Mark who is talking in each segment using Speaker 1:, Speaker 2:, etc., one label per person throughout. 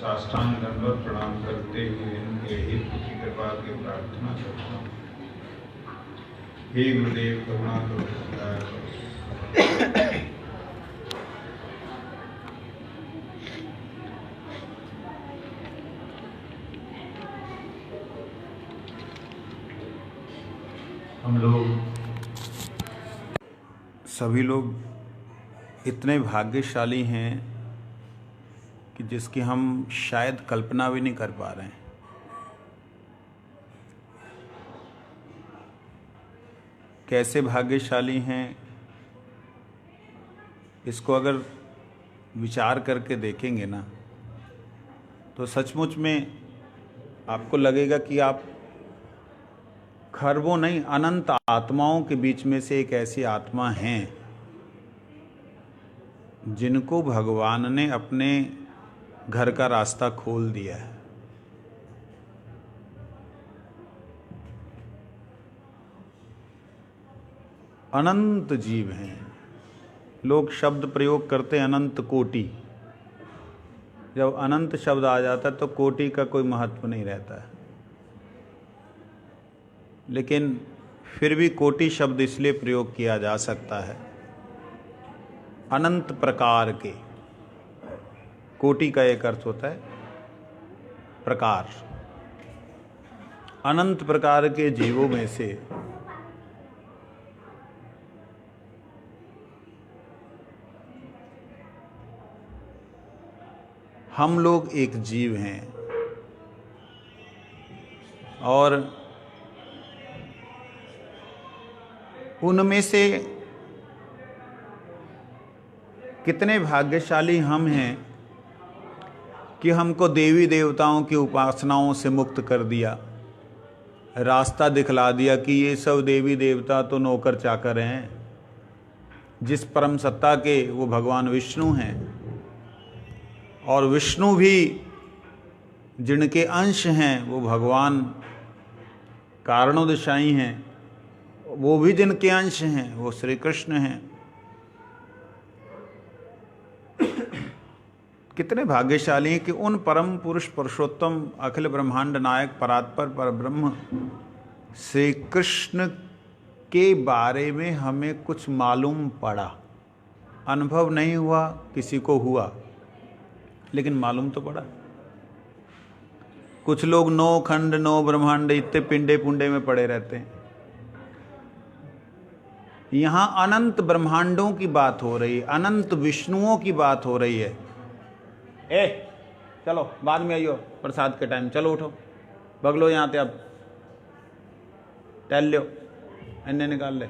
Speaker 1: साष्टांग दंडवत प्रणाम करते हुए इनके हित की कृपा की प्रार्थना करता हूँ। हे गुरुदेव, करुणा करो, दया करो। हम लोग सभी लोग इतने भाग्यशाली हैं कि जिसकी हम शायद कल्पना भी नहीं कर पा रहे हैं। कैसे भाग्यशाली हैं, इसको अगर विचार करके देखेंगे ना, तो सचमुच में आपको लगेगा कि आप खरबों नहीं, अनंत आत्माओं के बीच में से एक ऐसी आत्मा हैं जिनको भगवान ने अपने घर का रास्ता खोल दिया है। अनंत जीव हैं। लोग शब्द प्रयोग करते हैं अनंत कोटि। जब अनंत शब्द आ जाता है तो कोटि का कोई महत्व नहीं रहता है। लेकिन फिर भी कोटि शब्द इसलिए प्रयोग किया जा सकता है, अनंत प्रकार के, कोटि का एक अर्थ होता है प्रकार। अनंत प्रकार के जीवों में से हम लोग एक जीव हैं और उनमें से कितने भाग्यशाली हम हैं कि हमको देवी देवताओं की उपासनाओं से मुक्त कर दिया, रास्ता दिखला दिया कि ये सब देवी देवता तो नौकर चाकर हैं, जिस परम सत्ता के वो भगवान विष्णु हैं। और विष्णु भी जिनके अंश हैं वो भगवान कारणोदशाई हैं, वो भी जिनके अंश हैं वो श्री कृष्ण हैं। कितने भाग्यशाली हैं कि उन परम पुरुष पुरुषोत्तम अखिल ब्रह्मांड नायक परात्पर परब्रह्म श्री कृष्ण के बारे में हमें कुछ मालूम पड़ा। अनुभव नहीं हुआ, किसी को हुआ, लेकिन मालूम तो पड़ा। कुछ लोग 9 खंड 9 ब्रह्मांड इतने पिंडे पुंडे में पड़े रहते हैं। यहां अनंत ब्रह्मांडों की बात हो रही है, अनंत विष्णुओं की बात हो रही है। चलो बाद में आइयो, प्रसाद के टाइम चलो उठो, बगलो यहाँ पे, अब टहल लो, अन्य निकाल ले।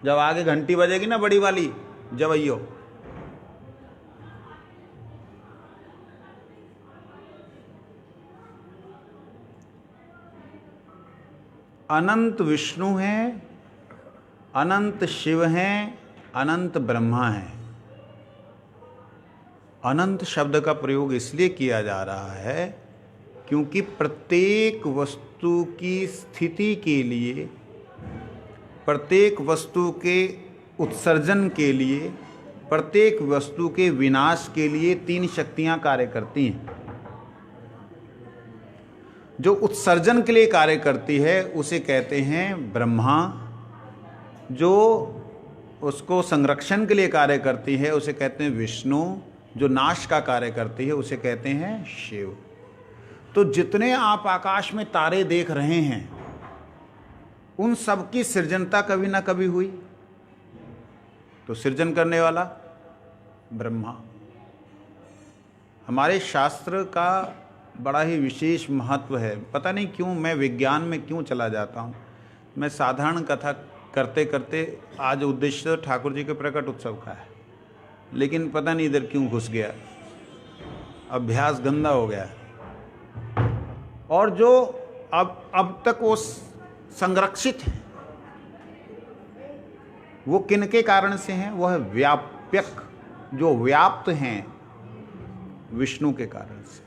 Speaker 1: जब आगे घंटी बजेगी ना बड़ी वाली, जब आइयो। अनंत विष्णु हैं, अनंत शिव हैं, अनंत ब्रह्मा हैं। अनंत शब्द का प्रयोग इसलिए किया जा रहा है क्योंकि प्रत्येक वस्तु की स्थिति के लिए, प्रत्येक वस्तु के उत्सर्जन के लिए, प्रत्येक वस्तु के विनाश के लिए 3 शक्तियां कार्य करती हैं। जो उत्सर्जन के लिए कार्य करती है उसे कहते हैं ब्रह्मा, जो उसको संरक्षण के लिए कार्य करती है उसे कहते हैं विष्णु, जो नाश का कार्य करती है उसे कहते हैं शिव। तो जितने आप आकाश में तारे देख रहे हैं उन सब की सृजनता कभी ना कभी हुई, तो सृजन करने वाला ब्रह्मा। हमारे शास्त्र का बड़ा ही विशेष महत्व है। पता नहीं क्यों मैं विज्ञान में क्यों चला जाता हूँ। मैं साधारण कथा करते करते आज उद्देश्य ठाकुर जी के प्रकट उत्सव का है, लेकिन पता नहीं इधर क्यों घुस गया, अभ्यास गंदा हो गया। और जो अब तक वो संरक्षित है वो किनके कारण से हैं? वो है व्यापक, जो व्याप्त हैं विष्णु के कारण से।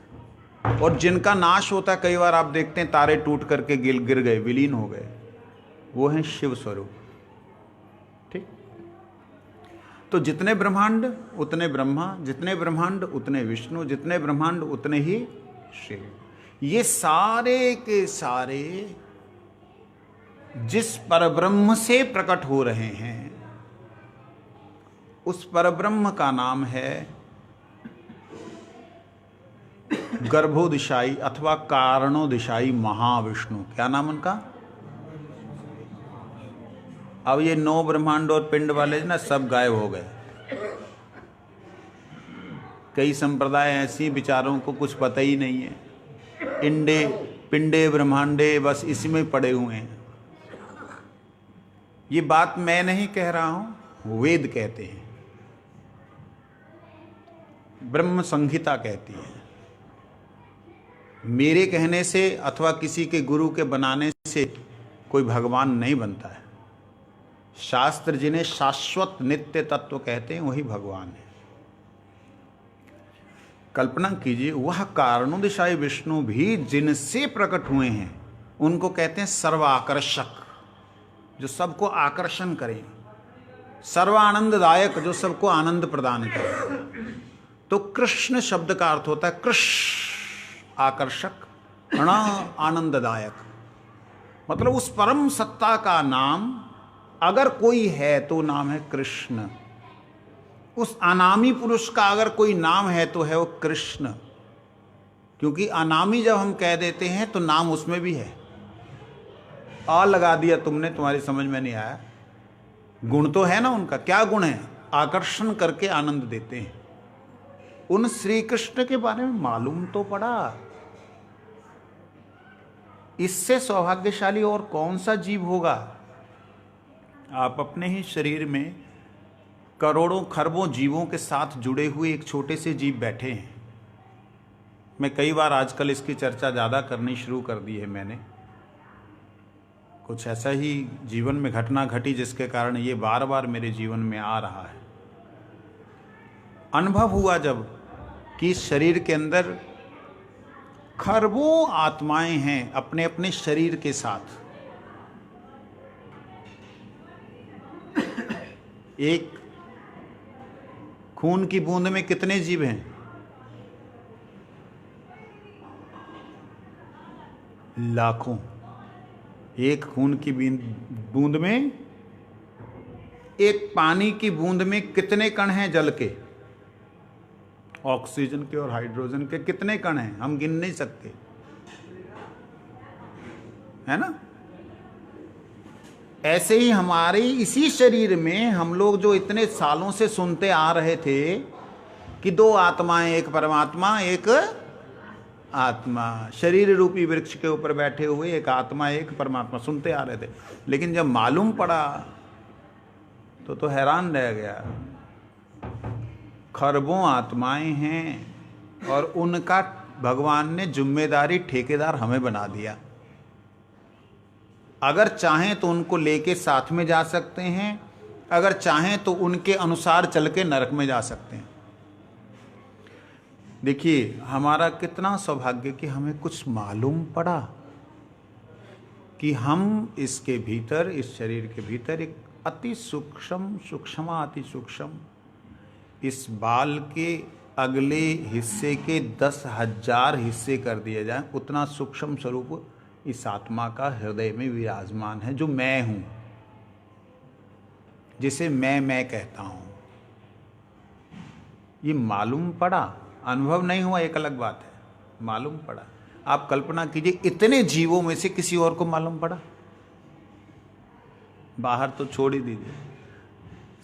Speaker 1: और जिनका नाश होता है, कई बार आप देखते हैं तारे टूट करके गिर गए, विलीन हो गए, वो हैं शिव स्वरूप। ठीक। तो जितने ब्रह्मांड उतने ब्रह्मा, जितने ब्रह्मांड उतने विष्णु, जितने ब्रह्मांड उतने ही शिव। ये सारे के सारे जिस परब्रह्म से प्रकट हो रहे हैं, उस परब्रह्म का नाम है गर्भोदिशाई अथवा कारणोदिशाई महाविष्णु। क्या नाम उनका? अब ये 9 ब्रह्मांड और पिंड वाले ना सब गायब हो गए। कई संप्रदाय ऐसी विचारों को कुछ पता ही नहीं है, इंडे पिंडे ब्रह्मांडे बस इसी में पड़े हुए हैं। ये बात मैं नहीं कह रहा हूं, वेद कहते हैं, ब्रह्म संहिता कहती है। मेरे कहने से अथवा किसी के गुरु के बनाने से कोई भगवान नहीं बनता है। शास्त्र जिन्हें शाश्वत नित्य तत्व कहते हैं वही भगवान है। कल्पना कीजिए, वह कारणोदिशाई विष्णु भी जिनसे प्रकट हुए हैं उनको कहते हैं सर्वाकर्षक, जो सबको आकर्षण करें, सर्वानंददायक, जो सबको आनंद प्रदान करे। तो कृष्ण शब्द का अर्थ होता है कृष्ण, आकर्षक, ण आनंददायक। मतलब उस परम सत्ता का नाम अगर कोई है तो नाम है कृष्ण। उस अनामी पुरुष का अगर कोई नाम है तो है वो कृष्ण, क्योंकि अनामी जब हम कह देते हैं तो नाम उसमें भी है। आ लगा दिया तुमने, तुम्हारी समझ में नहीं आया। गुण तो है ना उनका। क्या गुण है? आकर्षण करके आनंद देते हैं। उन श्री कृष्ण के बारे में मालूम तो पड़ा। इससे सौभाग्यशाली और कौन सा जीव होगा? आप अपने ही शरीर में करोड़ों खरबों जीवों के साथ जुड़े हुए एक छोटे से जीव बैठे हैं। मैं कई बार आजकल इसकी चर्चा ज़्यादा करनी शुरू कर दी है मैंने। कुछ ऐसा ही जीवन में घटना घटी जिसके कारण ये बार बार मेरे जीवन में आ रहा है। अनुभव हुआ जब कि इस शरीर के अंदर खरबों आत्माएं हैं अपने अपने शरीर के साथ। एक खून की बूंद में कितने जीव हैं? लाखों। एक खून की बूंद में, एक पानी की बूंद में कितने कण हैं जल के? ऑक्सीजन के और हाइड्रोजन के कितने कण हैं? हम गिन नहीं सकते, है ना? ऐसे ही हमारे इसी शरीर में हम लोग जो इतने सालों से सुनते आ रहे थे कि 2 आत्माएं, एक परमात्मा एक आत्मा, शरीर रूपी वृक्ष के ऊपर बैठे हुए एक आत्मा एक परमात्मा, सुनते आ रहे थे। लेकिन जब मालूम पड़ा तो हैरान रह गया। खरबों आत्माएं हैं और उनका भगवान ने जिम्मेदारी, ठेकेदार हमें बना दिया। अगर चाहें तो उनको लेके साथ में जा सकते हैं, अगर चाहें तो उनके अनुसार चल के नरक में जा सकते हैं। देखिए हमारा कितना सौभाग्य कि हमें कुछ मालूम पड़ा कि हम इसके भीतर, इस शरीर के भीतर एक अति सूक्ष्म, सूक्ष्मा अति सूक्ष्म, इस बाल के अगले हिस्से के 10,000 हिस्से कर दिए जाएं, उतना सूक्ष्म स्वरूप इस आत्मा का हृदय में विराजमान है, जो मैं हूं, जिसे मैं कहता हूं। ये मालूम पड़ा, अनुभव नहीं हुआ एक अलग बात है, मालूम पड़ा। आप कल्पना कीजिए इतने जीवों में से किसी और को मालूम पड़ा? बाहर तो छोड़ ही दीजिए।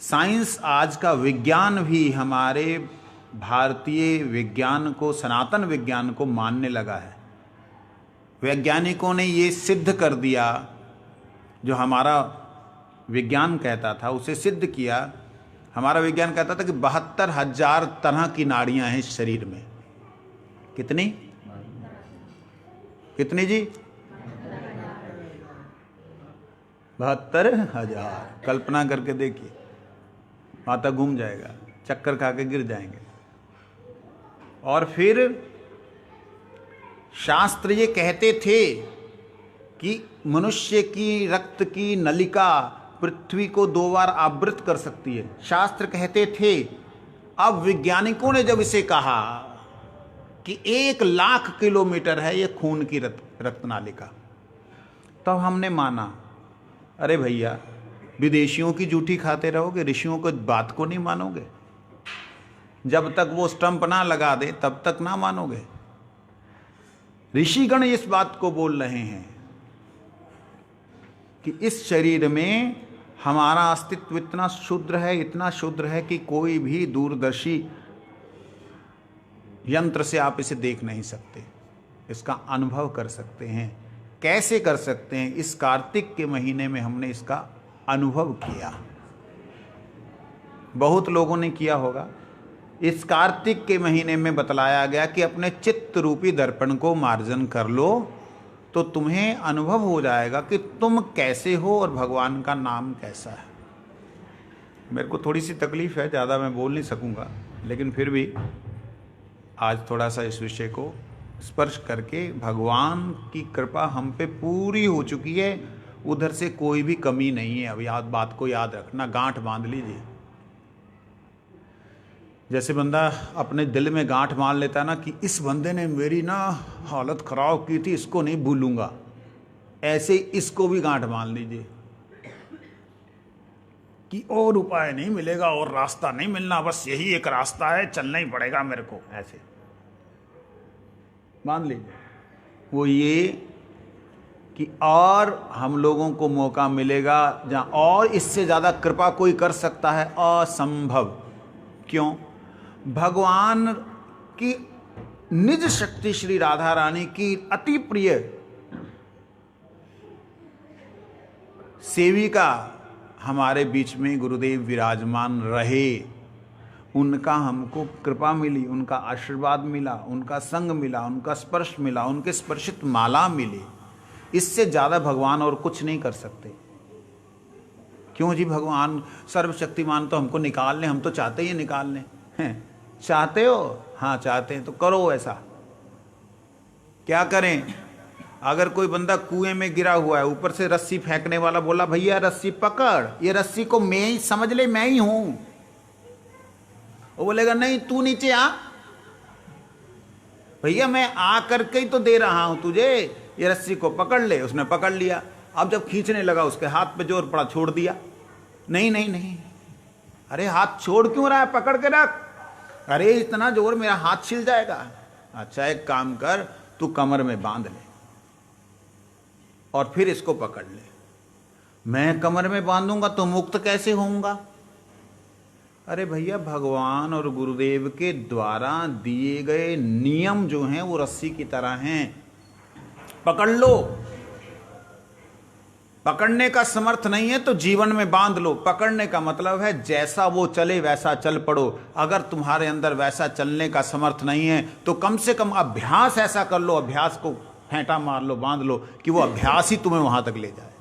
Speaker 1: साइंस, आज का विज्ञान भी हमारे भारतीय विज्ञान को, सनातन विज्ञान को मानने लगा है। वैज्ञानिकों ने ये सिद्ध कर दिया, जो हमारा विज्ञान कहता था उसे सिद्ध किया। हमारा विज्ञान कहता था कि 72,000 तरह की नाड़ियां हैं इस शरीर में। कितनी कितनी जी? 72,000। कल्पना करके देखिए, माथा घूम जाएगा, चक्कर खा के गिर जाएंगे। और फिर शास्त्र ये कहते थे कि मनुष्य की रक्त की नलिका पृथ्वी को 2 बार आवृत कर सकती है। शास्त्र कहते थे, अब वैज्ञानिकों ने जब इसे कहा कि 1,00,000 किलोमीटर है ये खून की रक्तनालिका, तब हमने माना। अरे भैया, विदेशियों की जूठी खाते रहोगे, ऋषियों को बात को नहीं मानोगे? जब तक वो स्टंप ना लगा दे तब तक ना मानोगे। ऋषिगण इस बात को बोल रहे हैं कि इस शरीर में हमारा अस्तित्व इतना क्षुद्र है, इतना क्षुद्र है कि कोई भी दूरदर्शी यंत्र से आप इसे देख नहीं सकते, इसका अनुभव कर सकते हैं। कैसे कर सकते हैं? इस कार्तिक के महीने में हमने इसका अनुभव किया। बहुत लोगों ने किया होगा। इस कार्तिक के महीने में बतलाया गया कि अपने चित्त रूपी दर्पण को मार्जन कर लो, तो तुम्हें अनुभव हो जाएगा कि तुम कैसे हो और भगवान का नाम कैसा है। मेरे को थोड़ी सी तकलीफ है, ज़्यादा मैं बोल नहीं सकूंगा, लेकिन फिर भी आज थोड़ा सा इस विषय को स्पर्श करके, भगवान की कृपा हम पे पूरी हो चुकी है, उधर से कोई भी कमी नहीं है। अब बात को याद रखना, गांठ बांध लीजिए। जैसे बंदा अपने दिल में गांठ बांध लेता है ना कि इस बंदे ने मेरी ना हालत ख़राब की थी, इसको नहीं भूलूंगा, ऐसे ही इसको भी गांठ बांध लीजिए कि और उपाय नहीं मिलेगा और रास्ता नहीं मिलना, बस यही एक रास्ता है, चलना ही पड़ेगा मेरे को, ऐसे बांध लीजिए। वो ये कि और हम लोगों को मौका मिलेगा जहाँ और इससे ज़्यादा कृपा कोई कर सकता है? असंभव। क्यों? भगवान की निज शक्ति श्री राधा रानी की अति प्रिय सेविका हमारे बीच में गुरुदेव विराजमान रहे, उनका हमको कृपा मिली, उनका आशीर्वाद मिला, उनका संग मिला, उनका स्पर्श मिला, उनके स्पर्शित माला मिली। इससे ज़्यादा भगवान और कुछ नहीं कर सकते। क्यों जी? भगवान सर्वशक्तिमान तो हमको निकाल लें, हम तो चाहते ही निकाल लें। हैं? चाहते हो? हाँ चाहते हैं, तो करो ऐसा। क्या करें? अगर कोई बंदा कुएं में गिरा हुआ है, ऊपर से रस्सी फेंकने वाला बोला भैया रस्सी पकड़, ये रस्सी को मैं ही समझ ले, मैं ही हूं, वो बोलेगा नहीं तू नीचे आ, भैया मैं आ करके ही तो दे रहा हूं तुझे, ये रस्सी को पकड़ ले। उसने पकड़ लिया, अब जब खींचने लगा उसके हाथ पे जोर पड़ा, छोड़ दिया। नहीं नहीं नहीं, अरे हाथ छोड़ क्यों रहा है, पकड़ के रख। अरे इतना जोर, मेरा हाथ छिल जाएगा। अच्छा एक काम कर, तू कमर में बांध ले और फिर इसको पकड़ ले। मैं कमर में बांधूंगा तो मुक्त कैसे होऊंगा? अरे भैया, भगवान और गुरुदेव के द्वारा दिए गए नियम जो हैं वो रस्सी की तरह हैं, पकड़ लो। पकड़ने का समर्थ नहीं है तो जीवन में बांध लो। पकड़ने का मतलब है जैसा वो चले वैसा चल पड़ो। अगर तुम्हारे अंदर वैसा चलने का समर्थ नहीं है तो कम से कम अभ्यास ऐसा कर लो, अभ्यास को फेंटा मार लो, बांध लो कि वो अभ्यास ही तुम्हें वहां तक ले जाए।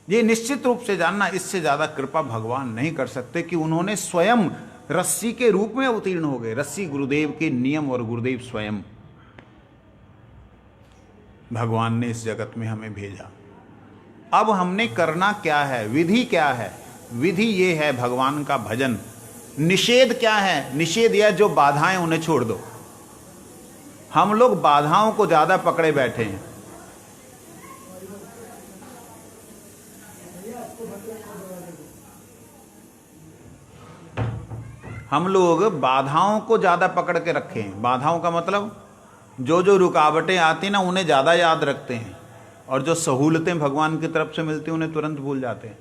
Speaker 1: ये निश्चित रूप से जानना, इससे ज्यादा कृपा भगवान नहीं कर सकते कि उन्होंने स्वयं रस्सी के रूप में अवतीर्ण हो गए। रस्सी गुरुदेव के नियम और गुरुदेव स्वयं भगवान ने इस जगत में हमें भेजा। अब हमने करना क्या है? विधि क्या है? विधि ये है भगवान का भजन। निषेध क्या है? निषेध यह जो बाधाएं उन्हें छोड़ दो। हम लोग बाधाओं को ज्यादा पकड़े बैठे हैं। हम लोग बाधाओं को ज्यादा पकड़ के रखे हैं। बाधाओं का मतलब जो जो रुकावटें आती ना उन्हें ज़्यादा याद रखते हैं, और जो सहूलतें भगवान की तरफ से मिलती हैं उन्हें तुरंत भूल जाते हैं।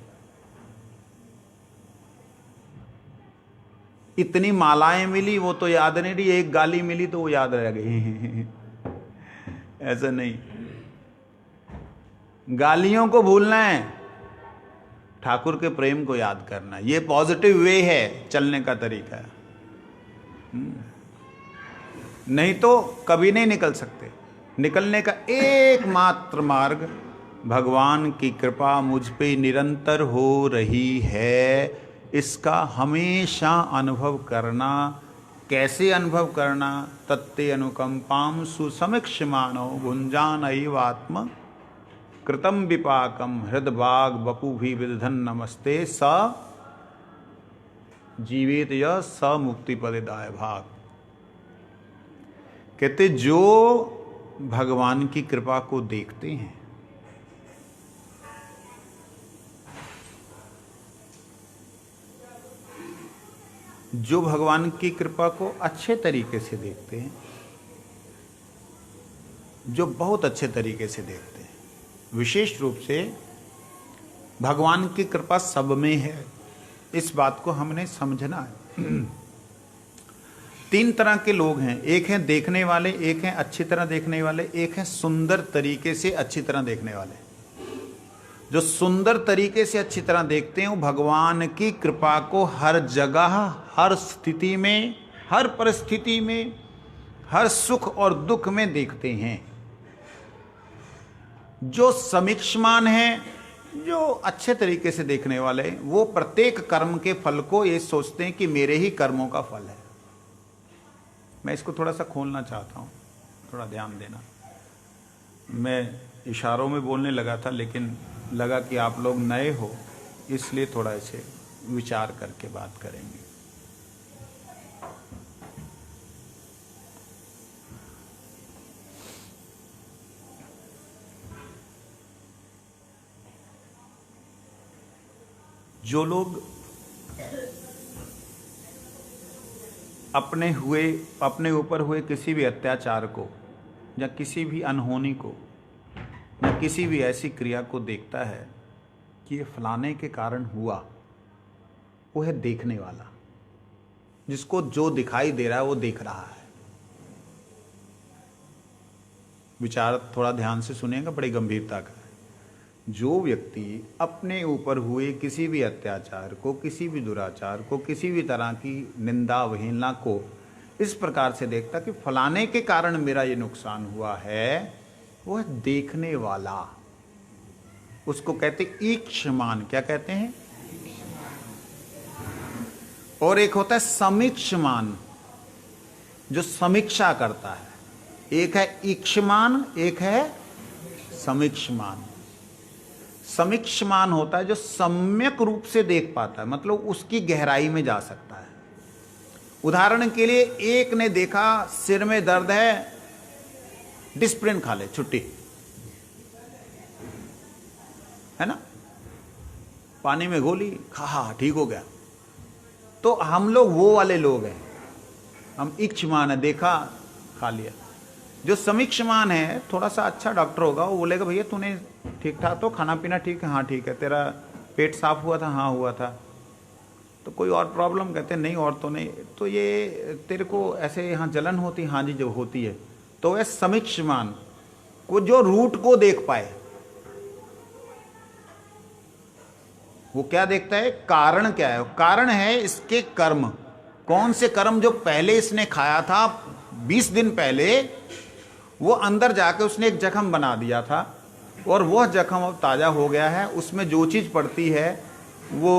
Speaker 1: इतनी मालाएं मिली वो तो याद नहीं रही, एक गाली मिली तो वो याद रह गई। ऐसा नहीं, गालियों को भूलना है, ठाकुर के प्रेम को याद करना। ये पॉजिटिव वे है, चलने का तरीका है। नहीं तो कभी नहीं निकल सकते। निकलने का एकमात्र मार्ग भगवान की कृपा मुझ पे निरंतर हो रही है, इसका हमेशा अनुभव करना। कैसे अनुभव करना? तत्ते अनुकंपाम सुसमीक्ष्यमानो भुंजान एवात्म कृतम विपाकम हृदभाग बपुभि विदधन नमस्ते स जीवित य स मुक्ति पदेदाय भाग। कहते जो भगवान की कृपा को देखते हैं, जो भगवान की कृपा को अच्छे तरीके से देखते हैं, जो बहुत अच्छे तरीके से देखते हैं, विशेष रूप से भगवान की कृपा सब में है, इस बात को हमने समझना है। तीन तरह के लोग हैं, एक है देखने वाले, एक है अच्छी तरह देखने वाले, एक है सुंदर तरीके से अच्छी तरह देखने वाले। जो सुंदर तरीके से अच्छी तरह देखते हैं वो भगवान की कृपा को हर जगह, हर स्थिति में, हर परिस्थिति में, हर सुख और दुख में देखते हैं। जो समीक्षमान है, जो अच्छे तरीके से देखने वाले, वो प्रत्येक कर्म के फल को ये सोचते हैं कि मेरे ही कर्मों का फल है। मैं इसको थोड़ा सा खोलना चाहता हूँ, थोड़ा ध्यान देना। मैं इशारों में बोलने लगा था, लेकिन लगा कि आप लोग नए हो, इसलिए थोड़ा ऐसे विचार करके बात करेंगे। जो लोग अपने ऊपर हुए किसी भी अत्याचार को, या किसी भी अनहोनी को, या किसी भी ऐसी क्रिया को देखता है कि ये फलाने के कारण हुआ, वो है देखने वाला। जिसको जो दिखाई दे रहा है वो देख रहा है। विचार थोड़ा ध्यान से सुनिएगा, बड़ी गंभीरता का है। जो व्यक्ति अपने ऊपर हुए किसी भी अत्याचार को, किसी भी दुराचार को, किसी भी तरह की निंदा अवहेलना को इस प्रकार से देखता कि फलाने के कारण मेरा ये नुकसान हुआ है, वो है देखने वाला। उसको कहते ईक्षमान। क्या कहते हैं? और एक होता है समीक्षमान, जो समीक्षा करता है। एक है ईक्षमान, एक है समीक्षमान। समीक्षमान होता है जो सम्यक रूप से देख पाता है, मतलब उसकी गहराई में जा सकता है। उदाहरण के लिए, एक ने देखा सिर में दर्द है, डिस्प्रिन खा ले, छुट्टी है ना, पानी में घोली, खा, ठीक हो गया। तो हम लोग वो वाले लोग हैं, हम इक्षमान है, देखा खा लिया। जो समीक्षमान है, थोड़ा सा अच्छा डॉक्टर होगा, वो बोलेगा भैया तूने ठीक ठाक तो खाना पीना ठीक है? हाँ ठीक है। तेरा पेट साफ हुआ था? हाँ हुआ था। तो कोई और प्रॉब्लम? कहते नहीं और तो नहीं। तो ये तेरे को ऐसे यहाँ जलन होती? हाँ जी जो होती है। तो वह समीक्षमान को जो रूट को देख पाए, वो क्या देखता है? कारण क्या है? कारण है इसके कर्म। कौन से कर्म? जो पहले इसने खाया था 20 दिन पहले, वो अंदर जाके उसने एक जख्म बना दिया था, और वह जख्म अब ताज़ा हो गया है। उसमें जो चीज़ पड़ती है वो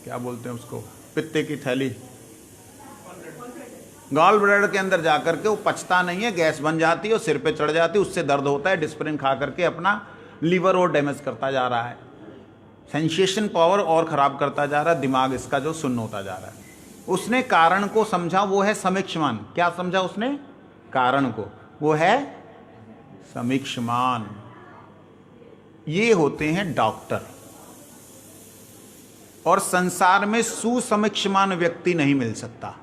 Speaker 1: क्या बोलते हैं उसको, पित्ते की थैली, गॉल ब्लैडर के अंदर जाकर के वो पचता नहीं है, गैस बन जाती है और सिर पे चढ़ जाती है, उससे दर्द होता है। डिस्प्रिन खा करके अपना लीवर और डैमेज करता जा रहा है, सेंसेशन पावर और ख़राब करता जा रहा है, दिमाग इसका जो सुन्न होता जा रहा है। उसने कारण को समझा, वो है समीक्षमान। क्या समझा उसने? कारण को, वो है समीक्षमान। ये होते हैं डॉक्टर। और संसार में सुसमीक्षमान व्यक्ति नहीं मिल सकता।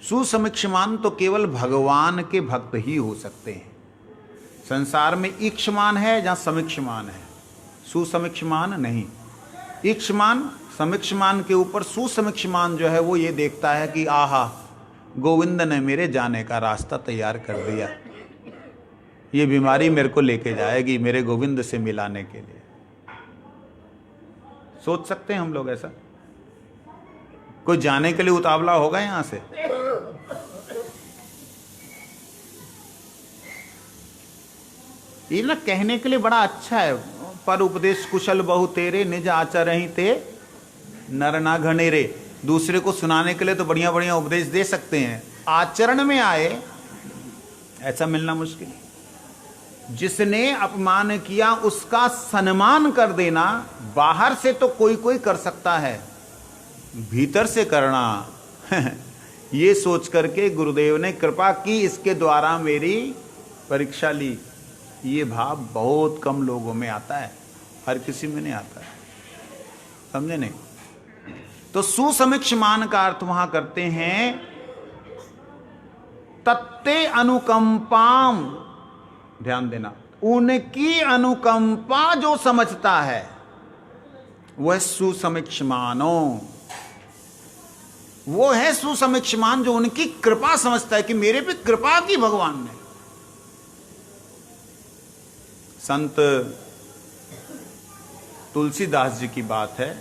Speaker 1: सुसमीक्षमान तो केवल भगवान के भक्त ही हो सकते हैं। संसार में ईक्षमान है जहां समीक्षमान है, सुसमीक्षमान नहीं। ईक्षमान समीक्षमान के ऊपर, सुसमीक्षमान जो है वो ये देखता है कि आहा, गोविंद ने मेरे जाने का रास्ता तैयार कर दिया, ये बीमारी मेरे को लेके जाएगी मेरे गोविंद से मिलाने के लिए। सोच सकते हैं हम लोग ऐसा? कोई जाने के लिए उतावला होगा यहां से? ये ना कहने के लिए बड़ा अच्छा है, पर उपदेश कुशल बहु तेरे, निज आचरहि ते नर ना घनेरे। दूसरे को सुनाने के लिए तो बढ़िया बढ़िया उपदेश दे सकते हैं, आचरण में आए ऐसा मिलना मुश्किल। जिसने अपमान किया उसका सम्मान कर देना बाहर से तो कोई कोई कर सकता है, भीतर से करना ये सोच करके गुरुदेव ने कृपा की, इसके द्वारा मेरी परीक्षा ली। ये भाव बहुत कम लोगों में आता है, हर किसी में नहीं आता है, समझे नहीं? तो सुसमीक्षमान का अर्थ वहां करते हैं तत्ते अनुकंपाम, ध्यान देना, उनकी अनुकंपा जो समझता है वह सुसमीक्षमानो, वो है सुसमीक्षमान जो उनकी कृपा समझता है कि मेरे पे कृपा की भगवान ने। संत तुलसीदास जी की बात है,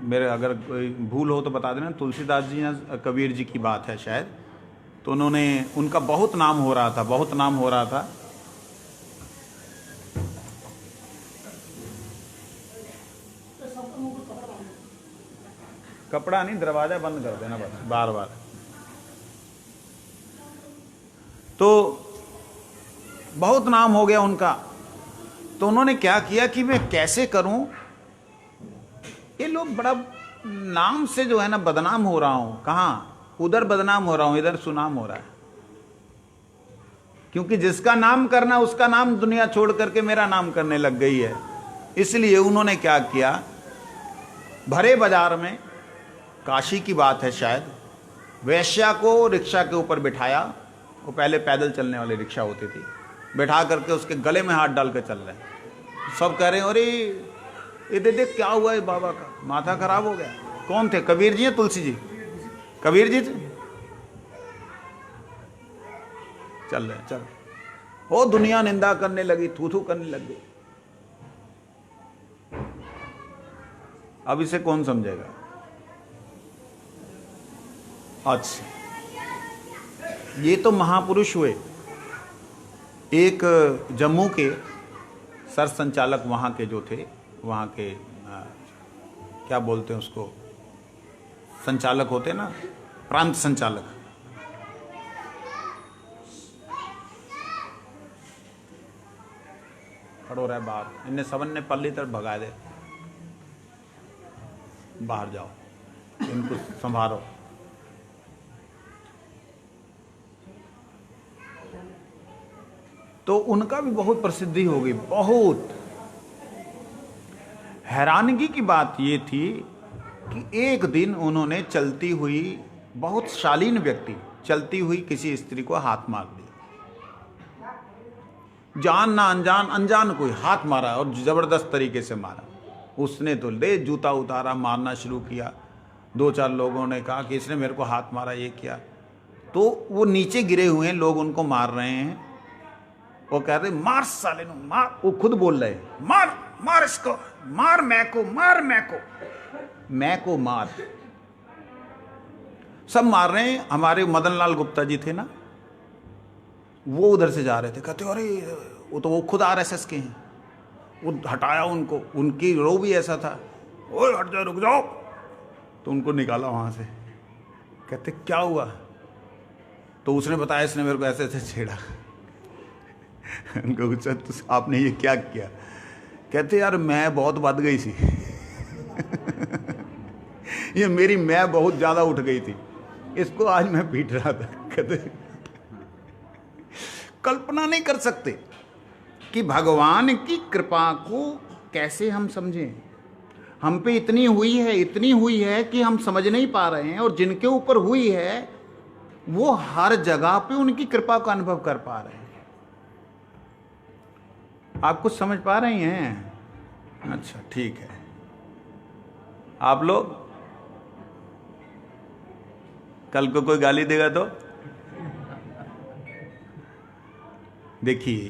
Speaker 1: मेरे अगर कोई भूल हो तो बता देना, तुलसीदास जी या कबीर जी की बात है शायद, तो उन्होंने, उनका बहुत नाम हो रहा था, बहुत नाम हो रहा था। कपड़ा नहीं, दरवाजा बंद कर देना बस बार बार। तो बहुत नाम हो गया उनका, तो उन्होंने क्या किया कि मैं कैसे करूं, ये लोग बड़ा नाम से जो है ना बदनाम हो रहा हूं, कहां उधर बदनाम हो रहा हूं, इधर सुनाम हो रहा है। क्योंकि जिसका नाम करना उसका नाम दुनिया छोड़ करके मेरा नाम करने लग गई है। इसलिए उन्होंने क्या किया, भरे बाजार में, काशी की बात है शायद, वैश्या को रिक्शा के ऊपर बिठाया, वो पहले पैदल चलने वाली रिक्शा होती थी, बैठा करके उसके गले में हाथ डाल कर चल रहे हैं। सब कह रहे हैं अरे ये देख क्या हुआ है, बाबा का माथा खराब हो गया। कौन थे, कबीर जी या तुलसी जी? कबीर जी चल रहे, चल, वो दुनिया निंदा करने लगी, थू थू करने लग गई। अब इसे कौन समझेगा? अच्छा, ये तो महापुरुष हुए। एक जम्मू के सर संचालक वहाँ के जो थे, वहाँ के क्या बोलते हैं उसको, संचालक होते ना, प्रांत संचालक, खड़ो रहा बाहर, इनने सबन ने पल्ली तरफ भगा दे, बाहर जाओ, इनको संभालो। तो उनका भी बहुत प्रसिद्धि हो गई, बहुत। हैरानगी की बात ये थी कि एक दिन उन्होंने चलती हुई, बहुत शालीन व्यक्ति, चलती हुई किसी स्त्री को हाथ मार दिया, जान ना अनजान, अनजान कोई हाथ मारा और जबरदस्त तरीके से मारा। उसने तो ले जूता उतारा, मारना शुरू किया। दो चार लोगों ने कहा कि इसने मेरे को हाथ मारा, ये किया। तो वो नीचे गिरे हुए हैं, लोग उनको मार रहे हैं, वो कह रहे मार साले नु मार, वो खुद बोल रहे मार मार इसको, मार मैको, मार मैको, मैको मार। सब मार रहे हैं। हमारे मदन लाल गुप्ता जी थे ना, वो उधर से जा रहे थे, कहते अरे वो तो वो खुद आरएसएस के हैं। वो हटाया उनको, उनकी रो भी ऐसा था, ओए हट जाओ, रुक जाओ। तो उनको निकाला वहां से। कहते क्या हुआ? तो उसने बताया इसने मेरे को ऐसे ऐसे छेड़ा। उनको पूछा तो आपने ये क्या किया? कहते यार मैं बहुत बद गई थी। ये मेरी मैं बहुत ज्यादा उठ गई थी, इसको आज मैं पीट रहा था। कहते कल्पना नहीं कर सकते कि भगवान की कृपा को कैसे हम समझें। हम पे इतनी हुई है कि हम समझ नहीं पा रहे हैं, और जिनके ऊपर हुई है वो हर जगह पे उनकी कृपा का अनुभव कर पा रहे हैं। आप कुछ समझ पा रही हैं? अच्छा ठीक है। आप लोग कल को कोई गाली देगा तो देखिए,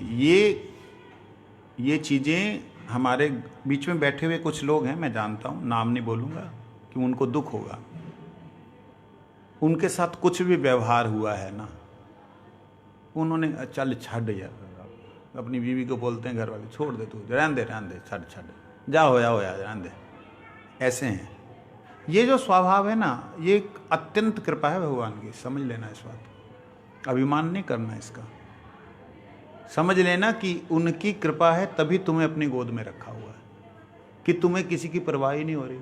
Speaker 1: ये चीजें हमारे बीच में बैठे हुए कुछ लोग हैं, मैं जानता हूं, नाम नहीं बोलूंगा, कि उनको दुख होगा। उनके साथ कुछ भी व्यवहार हुआ है ना, उन्होंने चल छड़ यार, अपनी बीवी को बोलते हैं घर वाले, छोड़ दे तू, रहने दे छड़ जा, होया रहने दे। ऐसे हैं। ये जो स्वभाव है ना, ये एक अत्यंत कृपा है भगवान की, समझ लेना इस बात। अभिमान नहीं करना इसका। समझ लेना कि उनकी कृपा है तभी तुम्हें अपनी गोद में रखा हुआ है, कि तुम्हें किसी की परवाह ही नहीं हो रही।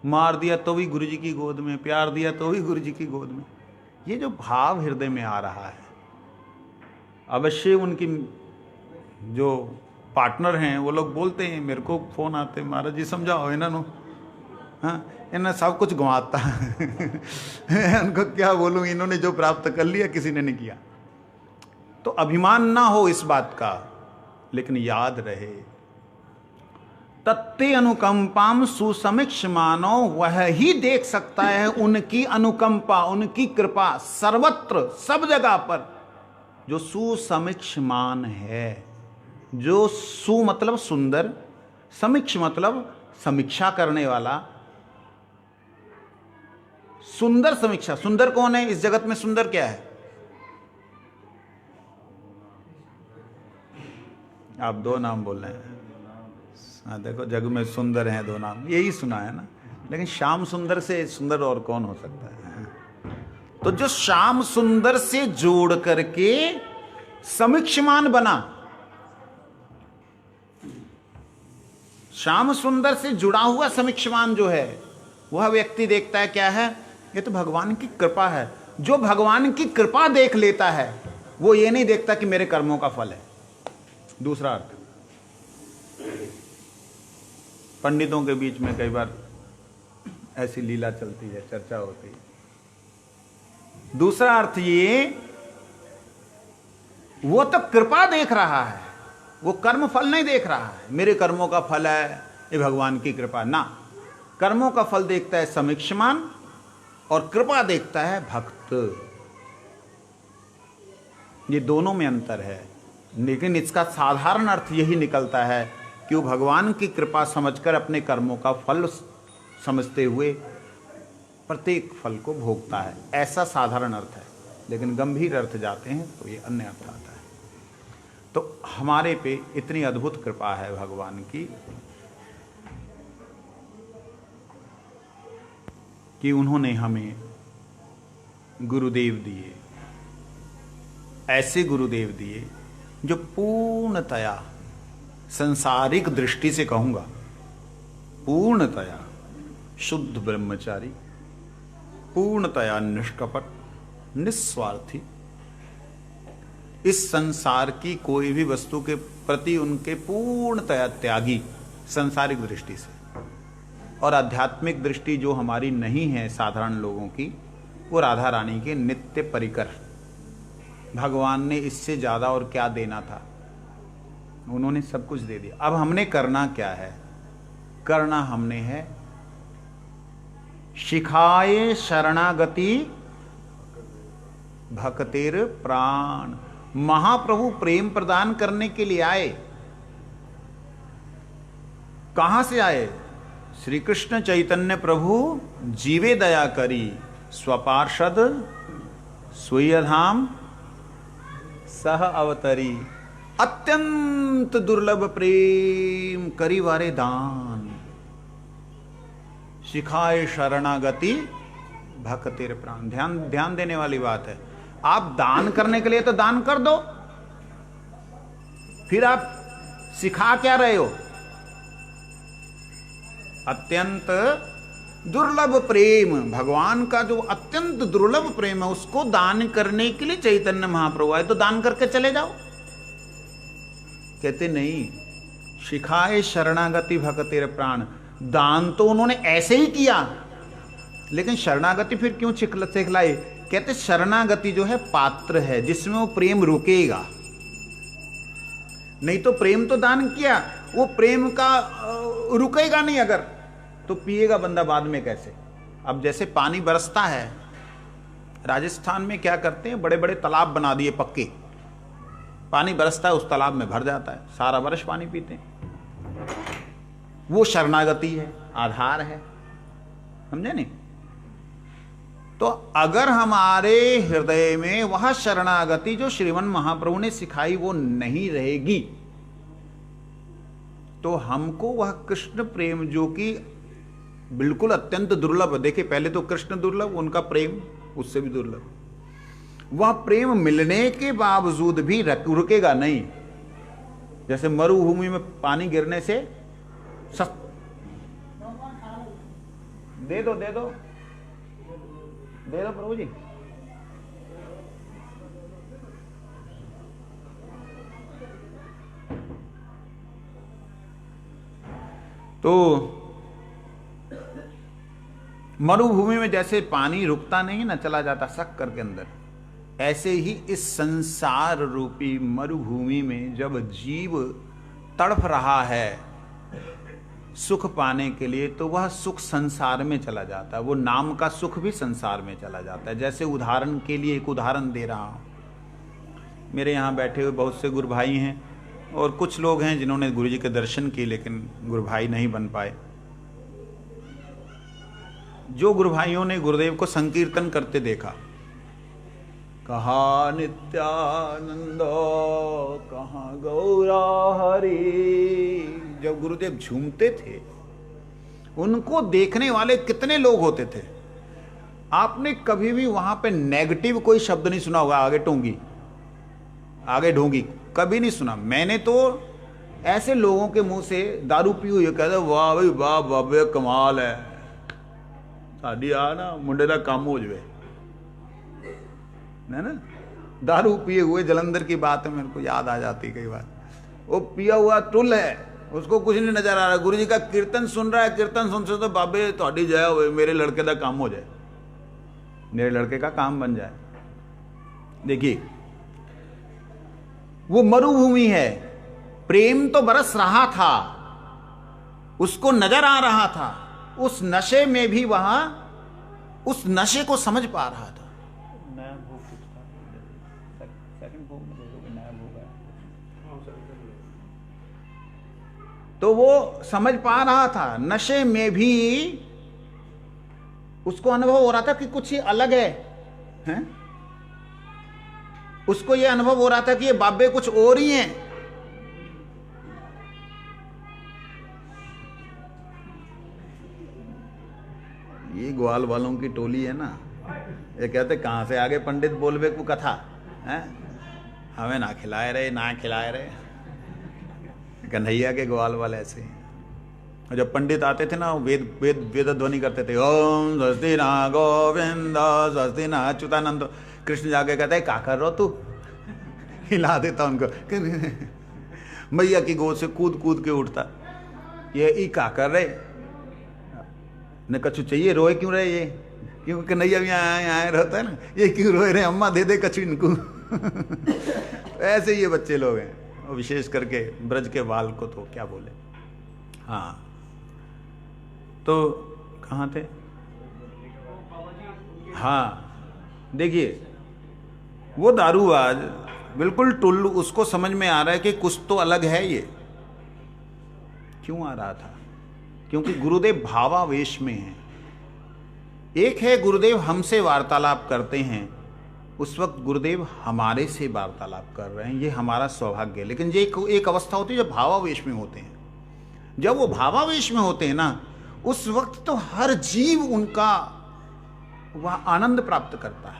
Speaker 1: मार दिया तो भी गुरु जी की गोद में, प्यार दिया तो भी गुरु जी की गोद में। ये जो भाव हृदय में आ रहा है, अवश्य उनकी जो पार्टनर हैं वो लोग बोलते हैं, मेरे को फोन आते हैं, महाराज जी समझाओ इन्हों, हाँ इन्हें सब कुछ गंवाता उनको क्या बोलूँ, इन्होंने जो प्राप्त कर लिया किसी ने नहीं किया। तो अभिमान ना हो इस बात का, लेकिन याद रहे तत्ते अनुकंपाम सुसमीक्ष मानो, वह ही देख सकता है उनकी अनुकंपा, उनकी कृपा सर्वत्र सब जगह पर। जो सुसमीक्षमान है, जो सु मतलब सुंदर, समीक्ष मतलब समीक्षा करने वाला, सुंदर समीक्षा। सुंदर कौन है इस जगत में? सुंदर क्या है? आप दो नाम बोल रहे हैं। हाँ देखो, जग में सुंदर हैं दो नाम, यही सुना है ना। लेकिन श्याम सुंदर से सुंदर और कौन हो सकता है? तो जो श्याम सुंदर से जोड़ करके समीक्षमान बना, श्याम सुंदर से जुड़ा हुआ समीक्षमान जो है, वह व्यक्ति देखता है क्या है? ये तो भगवान की कृपा है। जो भगवान की कृपा देख लेता है, वो ये नहीं देखता कि मेरे कर्मों का फल है। दूसरा अर्थ, पंडितों के बीच में कई बार ऐसी लीला चलती है, चर्चा होती है। दूसरा अर्थ ये, वो तो कृपा देख रहा है, वो कर्म फल नहीं देख रहा है। मेरे कर्मों का फल है ये भगवान की कृपा, ना। कर्मों का फल देखता है समीक्षमान, और कृपा देखता है भक्त। ये दोनों में अंतर है, लेकिन इसका साधारण अर्थ यही निकलता है कि वो भगवान की कृपा समझकर अपने कर्मों का फल समझते हुए प्रत्येक फल को भोगता है। ऐसा साधारण अर्थ है, लेकिन गंभीर अर्थ जाते हैं तो ये अन्य अर्थ आता है। तो हमारे पे इतनी अद्भुत कृपा है भगवान की कि उन्होंने हमें गुरुदेव दिए, ऐसे गुरुदेव दिए जो पूर्णतया, संसारिक दृष्टि से कहूंगा पूर्णतया शुद्ध ब्रह्मचारी, पूर्णतया निष्कपट, निस्वार्थी, इस संसार की कोई भी वस्तु के प्रति उनके पूर्णतया त्यागी संसारिक दृष्टि से। और आध्यात्मिक दृष्टि जो हमारी नहीं है साधारण लोगों की, वो राधा रानी के नित्य परिकर। भगवान ने इससे ज्यादा और क्या देना था? उन्होंने सब कुछ दे दिया। अब हमने करना क्या है? करना हमने है शिखाए शरणागति भक्तेर प्राण। महाप्रभु प्रेम प्रदान करने के लिए आए। कहां से आए? श्री कृष्ण चैतन्य प्रभु जीवे दया करी, स्वपार्षद स्वीयधाम सह अवतरी। अत्यंत दुर्लभ प्रेम करी वारे दान, शिखाए शरणागति भक्तेर प्राण। ध्यान देने वाली बात है। आप दान करने के लिए तो दान कर दो, फिर आप सिखा क्या रहे हो? अत्यंत दुर्लभ प्रेम, भगवान का जो अत्यंत दुर्लभ प्रेम है, उसको दान करने के लिए चैतन्य महाप्रभु आए, तो दान करके चले जाओ। कहते नहीं, शिखाए शरणागति भक्तेर प्राण। दान तो उन्होंने ऐसे ही किया, लेकिन शरणागति फिर क्यों सिखलाई? कहते शरणागति जो है पात्र है जिसमें वो प्रेम रुकेगा। नहीं तो प्रेम तो दान किया, वो प्रेम का रुकेगा नहीं अगर, तो पिएगा बंदा बाद में कैसे? अब जैसे पानी बरसता है, राजस्थान में क्या करते हैं, बड़े बड़े तालाब बना दिए पक्के, पानी बरसता है उस तालाब में भर जाता है, सारा वर्ष पानी पीते हैं। वो शरणागति है, आधार है, समझे नहीं? तो अगर हमारे हृदय में वह शरणागति जो श्रीमन महाप्रभु ने सिखाई वो नहीं रहेगी, तो हमको वह कृष्ण प्रेम जो कि बिल्कुल अत्यंत दुर्लभ, देखिए पहले तो कृष्ण दुर्लभ, उनका प्रेम उससे भी दुर्लभ, वह प्रेम मिलने के बावजूद भी रुकेगा नहीं। जैसे मरुभूमि में पानी गिरने से दे दो दे दो दे दो प्रभु जी। तो मरुभूमि में जैसे पानी रुकता नहीं ना, चला जाता सक करके अंदर, ऐसे ही इस संसार रूपी मरुभूमि में जब जीव तड़फ रहा है सुख पाने के लिए, तो वह सुख संसार में चला जाता है, वो नाम का सुख भी संसार में चला जाता है। जैसे उदाहरण के लिए एक उदाहरण दे रहा हूं, मेरे यहाँ बैठे हुए बहुत से गुरु भाई हैं और कुछ लोग हैं जिन्होंने गुरु जी के दर्शन किए लेकिन गुरु भाई नहीं बन पाए। जो गुरु भाइयों ने गुरुदेव को संकीर्तन करते देखा, कहा नित्यानंद कहाँ गौरा हरि, जब गुरुदेव झूमते थे उनको देखने वाले कितने लोग होते थे। आपने कभी भी वहां पे नेगेटिव कोई शब्द नहीं सुना होगा, आगे टोंगी आगे ढोंगी, कभी नहीं सुना। मैंने तो ऐसे लोगों के मुंह से दारू पी हुई कहते वाह भाई वाह बाबे कमाल है, साड़ी आ ना मुंडे का काम हो जाए ना। दारू पिए हुए जलंधर की बात है, मेरे को याद आ जाती कई बार। वो पिया हुआ टुल है, उसको कुछ नहीं नजर आ रहा, गुरु जी का कीर्तन सुन रहा है, कीर्तन सुन तो बाबे थोड़ी जय हो, मेरे लड़के का काम हो जाए, मेरे लड़के का काम बन जाए। देखिए वो मरुभूमि है, प्रेम तो बरस रहा था, उसको नजर आ रहा था, उस नशे में भी वहां उस नशे को समझ पा रहा था। नया भोग कुछ था, सेकंड भोग में देखोगे नया भोग है, तो वो समझ पा रहा था, नशे में भी उसको अनुभव हो रहा था कि कुछ ही अलग है? उसको ये अनुभव हो रहा था कि ये बाबे कुछ और ही हैं। ये ग्वाल वालों की टोली है ना, ये कहते कहां से आगे पंडित बोलबे को कथा है, हमें ना खिलाए रहे ना खिलाए रहे। कन्हैया के ग्वाल वाले ऐसे हैं। जब पंडित आते थे ना, वेद वेद वेद ध्वनि करते थे, ओम स्वस्ति ना गोविंद स्वस्ति ना अच्युतानंद। कृष्ण जाके कहता है क्या कर रहे हो तू, हिला देता उनको, मैया की गोद से कूद कूद के उठता, ये क्या कर रहे न, कछु चाहिए, रोए क्यों रहे ये, क्योंकि कन्हैया भी आए रहता है ना, ये क्यों रोए रहे, अम्मा दे दे कछु इनको। तो ऐसे ये बच्चे लोग हैं, और विशेष करके ब्रज के बाल को तो क्या बोले। हाँ तो कहाँ थे, हाँ देखिए वो दारूबाज बिल्कुल टुल्लू, उसको समझ में आ रहा है कि कुछ तो अलग है ये। क्यों आ रहा था? क्योंकि गुरुदेव भावावेश में हैं। एक है गुरुदेव हमसे वार्तालाप करते हैं, उस वक्त गुरुदेव हमारे से वार्तालाप कर रहे हैं, ये हमारा सौभाग्य है। लेकिन ये एक अवस्था होती है जब भावावेश में होते हैं। जब वो भावावेश में होते हैं ना, उस वक्त तो हर जीव उनका वह आनंद प्राप्त करता है।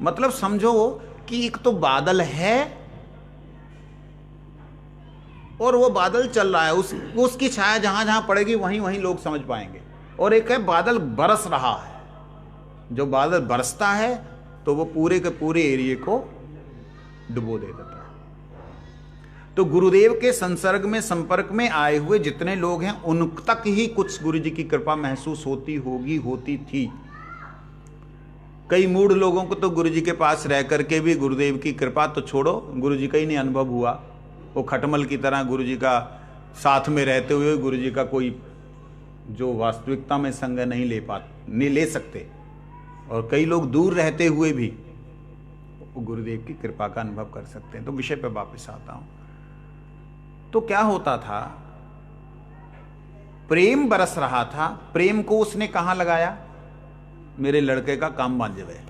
Speaker 1: मतलब समझो कि एक तो बादल है और वो बादल चल रहा है, उसकी छाया जहां जहां पड़ेगी वहीं वहीं लोग समझ पाएंगे। और एक है बादल बरस रहा है, जो बादल बरसता है तो वो पूरे के पूरे एरिया को डुबो दे देता है। तो गुरुदेव के संसर्ग में संपर्क में आए हुए जितने लोग हैं उन तक ही कुछ गुरु जी की कृपा महसूस होती होगी, होती थी। कई मूढ़ लोगों को तो गुरु जी के पास रह करके भी गुरुदेव की कृपा तो छोड़ो, गुरु जी का ही नहीं अनुभव हुआ। वो खटमल की तरह गुरु जी का साथ में रहते हुए गुरु जी का कोई जो वास्तविकता में संग नहीं ले सकते, और कई लोग दूर रहते हुए भी वो गुरुदेव की कृपा का अनुभव कर सकते हैं। तो विषय पे वापस आता हूं। तो क्या होता था, प्रेम बरस रहा था, प्रेम को उसने कहां लगाया, मेरे लड़के का काम बन जाए।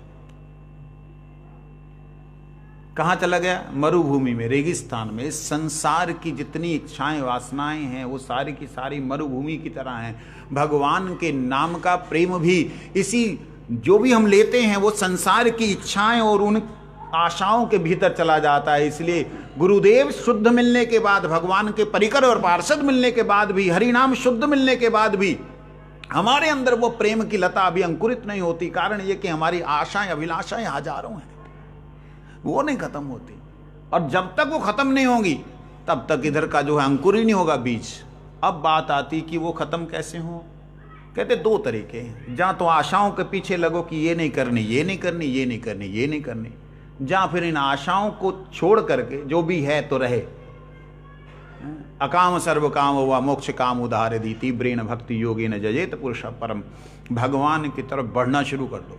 Speaker 1: कहां चला गया? मरुभूमि में, रेगिस्तान में। इस संसार की जितनी इच्छाएं वासनाएं हैं वो सारी की सारी मरुभूमि की तरह हैं। भगवान के नाम का प्रेम भी इसी जो भी हम लेते हैं वो संसार की इच्छाएं और उन आशाओं के भीतर चला जाता है। इसलिए गुरुदेव शुद्ध मिलने के बाद, भगवान के परिकर और पार्षद मिलने के बाद भी, हरि नाम शुद्ध मिलने के बाद भी हमारे अंदर वो प्रेम की लता अभी अंकुरित नहीं होती। कारण ये कि हमारी आशाएं अभिलाषाएं हजारों हैं, वो नहीं खत्म होती। और जब तक वो खत्म नहीं होगी तब तक इधर का जो है अंकुर ही नहीं होगा बीज। अब बात आती कि वो खत्म कैसे हो। कहते दो तरीके हैं, जहां तो आशाओं के पीछे लगो कि ये नहीं करनी, ये नहीं करनी, ये नहीं करनी, ये नहीं करनी, जहां फिर इन आशाओं को छोड़ करके जो भी है तो रहे। अकाम सर्व काम हुआ मोक्ष काम उदाहर दी तीव्रेण भक्ति योगी न जजेत पुरुष परम। भगवान की तरफ बढ़ना शुरू कर दो,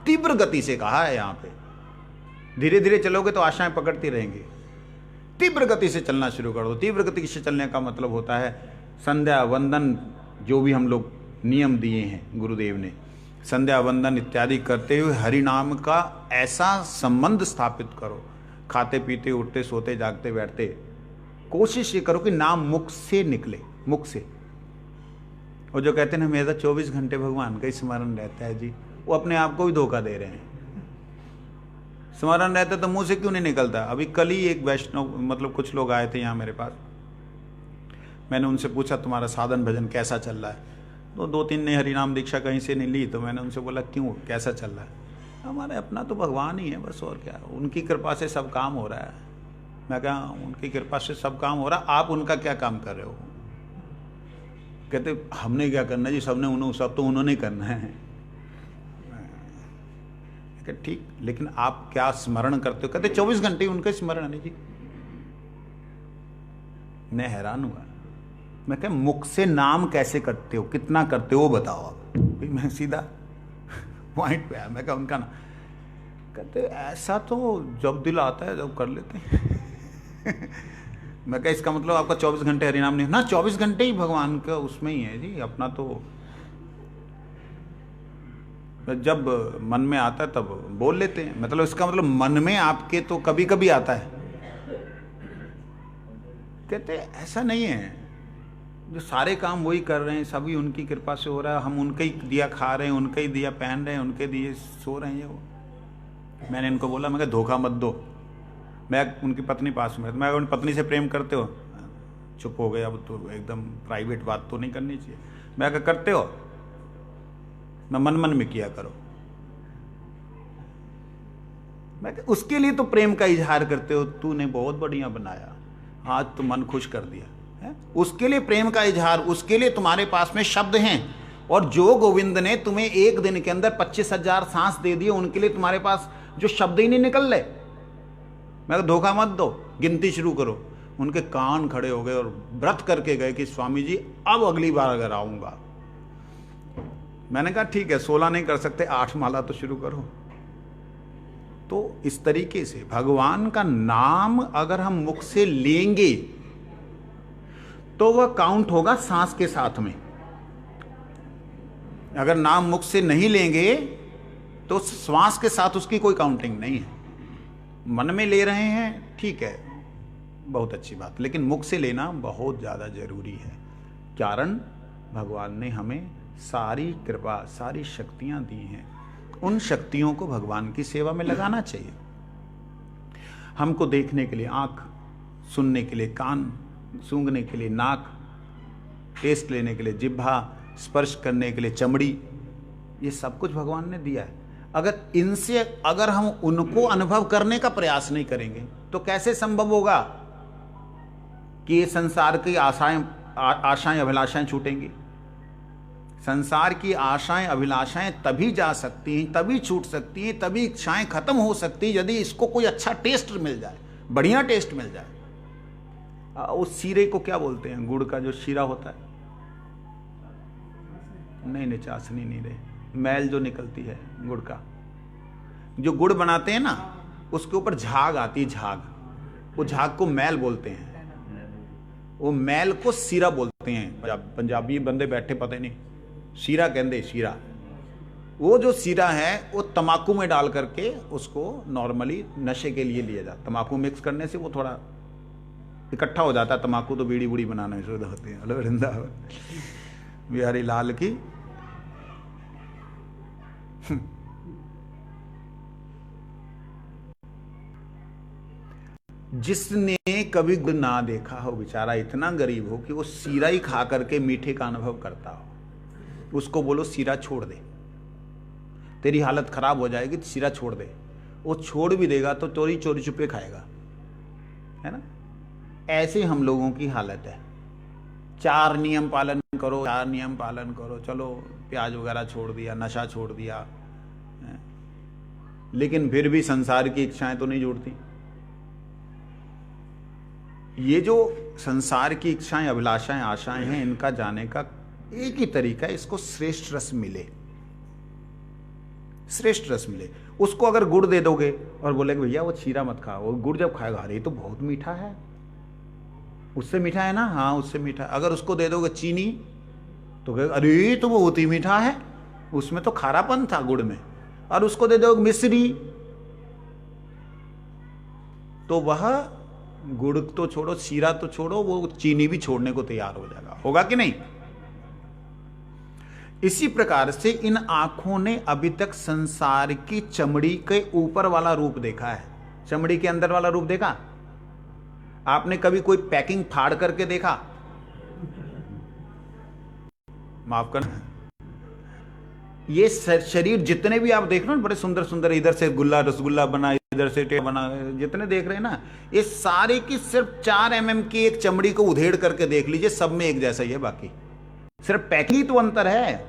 Speaker 1: तीव्र गति से कहा है यहाँ पे। धीरे धीरे चलोगे तो आशाएं पकड़ती रहेंगी, तीव्र गति से चलना शुरू कर दो। तीव्र गति से चलने का मतलब होता है संध्या वंदन, जो भी हम लोग नियम दिए हैं गुरुदेव ने, संध्या वंदन इत्यादि करते हुए हरि नाम का ऐसा संबंध स्थापित करो। खाते पीते उठते सोते जागते बैठते कोशिश ये करो कि नाम मुख से निकले, मुख से। और जो कहते हैं ना मेरा 24 घंटे भगवान का ही स्मरण रहता है जी, वो अपने आप को भी धोखा दे रहे हैं। स्मरण रहता तो मुंह से क्यों नहीं निकलता। अभी कल ही एक वैष्णव, मतलब कुछ लोग आए थे यहाँ मेरे पास, मैंने उनसे पूछा तुम्हारा साधन भजन कैसा चल रहा है। तो 2-3 ने हरिनाम दीक्षा कहीं से नहीं ली, तो मैंने उनसे बोला क्यों, कैसा चल रहा है। हमारे अपना तो भगवान ही है बस, और क्या, उनकी कृपा से सब काम हो रहा है। मैं कहा उनकी कृपा से सब काम हो रहा, आप उनका क्या काम कर रहे हो। कहते हमने क्या करना जी, सब तो उन्होंने करना है। ठीक, लेकिन आप क्या स्मरण करते हो। कहते 24 घंटे उनका स्मरण है जी। मैं हैरान हुआ, मैं क्या मुख से नाम कैसे करते हो, कितना करते हो बताओ आप। भाई मैं सीधा पॉइंट पे आया, मैं क्या उनका ना। कहते ऐसा तो जब दिल आता है जब कर लेते हैं। मैं क्या इसका मतलब आपका 24 घंटे हरिनाम नहीं ना, 24 घंटे ही भगवान का उसमें ही है जी। अपना तो जब मन में आता है तब बोल लेते हैं, मतलब इसका मतलब मन में आपके तो कभी कभी आता है। कहते ऐसा नहीं है, जो सारे काम वही कर रहे हैं, सभी उनकी कृपा से हो रहा है, हम उनके ही दिया खा रहे हैं, उनके ही दिया पहन रहे हैं, उनके दिए सो रहे हैं। वो मैंने इनको बोला, मैं धोखा मत दो। मैं उनकी पत्नी पास में, मैं उन पत्नी से प्रेम करते हो, चुप हो गए। अब तो एकदम प्राइवेट बात तो नहीं करनी चाहिए। मैं करते हो, मैं मन मन में किया करो। मैं उसके लिए तो प्रेम का इजहार करते हो, तूने बहुत बढ़िया बनाया, आज तो मन खुश कर दिया है। उसके लिए प्रेम का इजहार, उसके लिए तुम्हारे पास में शब्द हैं। और जो गोविंद ने तुम्हें एक दिन के अंदर 25,000 सांस दे दिए, उनके लिए तुम्हारे पास जो शब्द ही नहीं निकल रहे। मैं धोखा मत दो, गिनती शुरू करो। उनके कान खड़े हो गए और व्रत करके गए कि स्वामी जी अब अगली बार अगर आऊंगा। मैंने कहा ठीक है, 16 नहीं कर सकते, 8 माला तो शुरू करो। तो इस तरीके से भगवान का नाम अगर हम मुख से लेंगे तो वह काउंट होगा सांस के साथ में। अगर नाम मुख से नहीं लेंगे तो श्वास के साथ उसकी कोई काउंटिंग नहीं है। मन में ले रहे हैं ठीक है, बहुत अच्छी बात, लेकिन मुख से लेना बहुत ज़्यादा जरूरी है। कारण भगवान ने हमें सारी कृपा, सारी शक्तियां दी हैं। उन शक्तियों को भगवान की सेवा में लगाना चाहिए। हमको देखने के लिए आँख, सुनने के लिए कान, सूंघने के लिए नाक, टेस्ट लेने के लिए जिह्वा, स्पर्श करने के लिए चमड़ी, ये सब कुछ भगवान ने दिया है। अगर हम उनको अनुभव करने का प्रयास नहीं करेंगे तो कैसे संभव होगा कि ये संसार की आशाएं अभिलाषाएं छूटेंगी। संसार की आशाएं अभिलाषाएं तभी जा सकती हैं, तभी छूट सकती हैं, तभी इच्छाएं खत्म हो सकती हैं यदि इसको कोई अच्छा टेस्ट मिल जाए, बढ़िया टेस्ट मिल जाए। उस शीरे को क्या बोलते हैं, गुड़ का जो शीरा होता है, नहीं चाशनी नहीं रहे, मैल जो निकलती है गुड़ का, जो गुड़ बनाते हैं ना उसके ऊपर झाग आती है, झाग, वो झाग को मैल बोलते हैं। वो मैल को सीरा बोलते हैं। पंजाबी बंदे बैठे पता नहीं, सीरा कहते, सीरा। वो जो सीरा है वो तंबाकू में डाल करके उसको नॉर्मली नशे के लिए लिया जाता है। तंबाकू मिक्स करने से वो थोड़ा इकट्ठा हो जाता है। तंबाकू तो बीड़ी बूड़ी बनाने में शुद्ध होती है। हेलो वृंदावन बिहारी लाल की। जिसने कभी गुड़ ना देखा हो, बेचारा इतना गरीब हो कि वो सीरा ही खा करके मीठे का अनुभव करता हो, उसको बोलो सीरा छोड़ दे, तेरी हालत खराब हो जाएगी, तो सीरा छोड़ दे। वो छोड़ भी देगा तो चोरी चोरी छुपे खाएगा, है ना। ऐसे हम लोगों की हालत है। 4 नियम पालन करो, 4 नियम पालन करो, चलो प्याज वगैरह छोड़ दिया, नशा छोड़ दिया, लेकिन फिर भी संसार की इच्छाएं तो नहीं जुड़ती। ये जो संसार की इच्छाएं, अभिलाषाएं, आशाएं हैं, इनका जाने का एक ही तरीका है, इसको श्रेष्ठ रस मिले, श्रेष्ठ रस मिले। उसको अगर गुड़ दे दोगे और बोले भैया वो छीरा मत खाओ, वो गुड़ जब खाएगा अरे तो बहुत मीठा है, उससे मीठा है ना, हाँ उससे मीठा। अगर उसको दे दोगे चीनी तो कहेगा अरे तो वो बहुत ही मीठा है, उसमें तो खारापन था गुड़ में। और उसको दे दोगे मिश्री तो वह गुड़ तो छोड़ो, शीरा तो छोड़ो, वो चीनी भी छोड़ने को तैयार हो जाएगा। होगा कि नहीं? इसी प्रकार से इन आंखों ने अभी तक संसार की चमड़ी के ऊपर वाला रूप देखा है, चमड़ी के अंदर वाला रूप देखा? आपने कभी कोई पैकिंग फाड़ करके देखा? माफ करना, ये शरीर जितने भी आप देख रहे हो बड़े सुंदर सुंदर, इधर से गुल्ला रसगुल्ला बना, इधर से टे बना, जितने देख रहे हैं ना, ये सारे की सिर्फ 4 mm की एक चमड़ी को उधेड़ करके देख लीजिए, सब में एक जैसा ही है। बाकी सिर्फ पैकिंग तो अंतर है,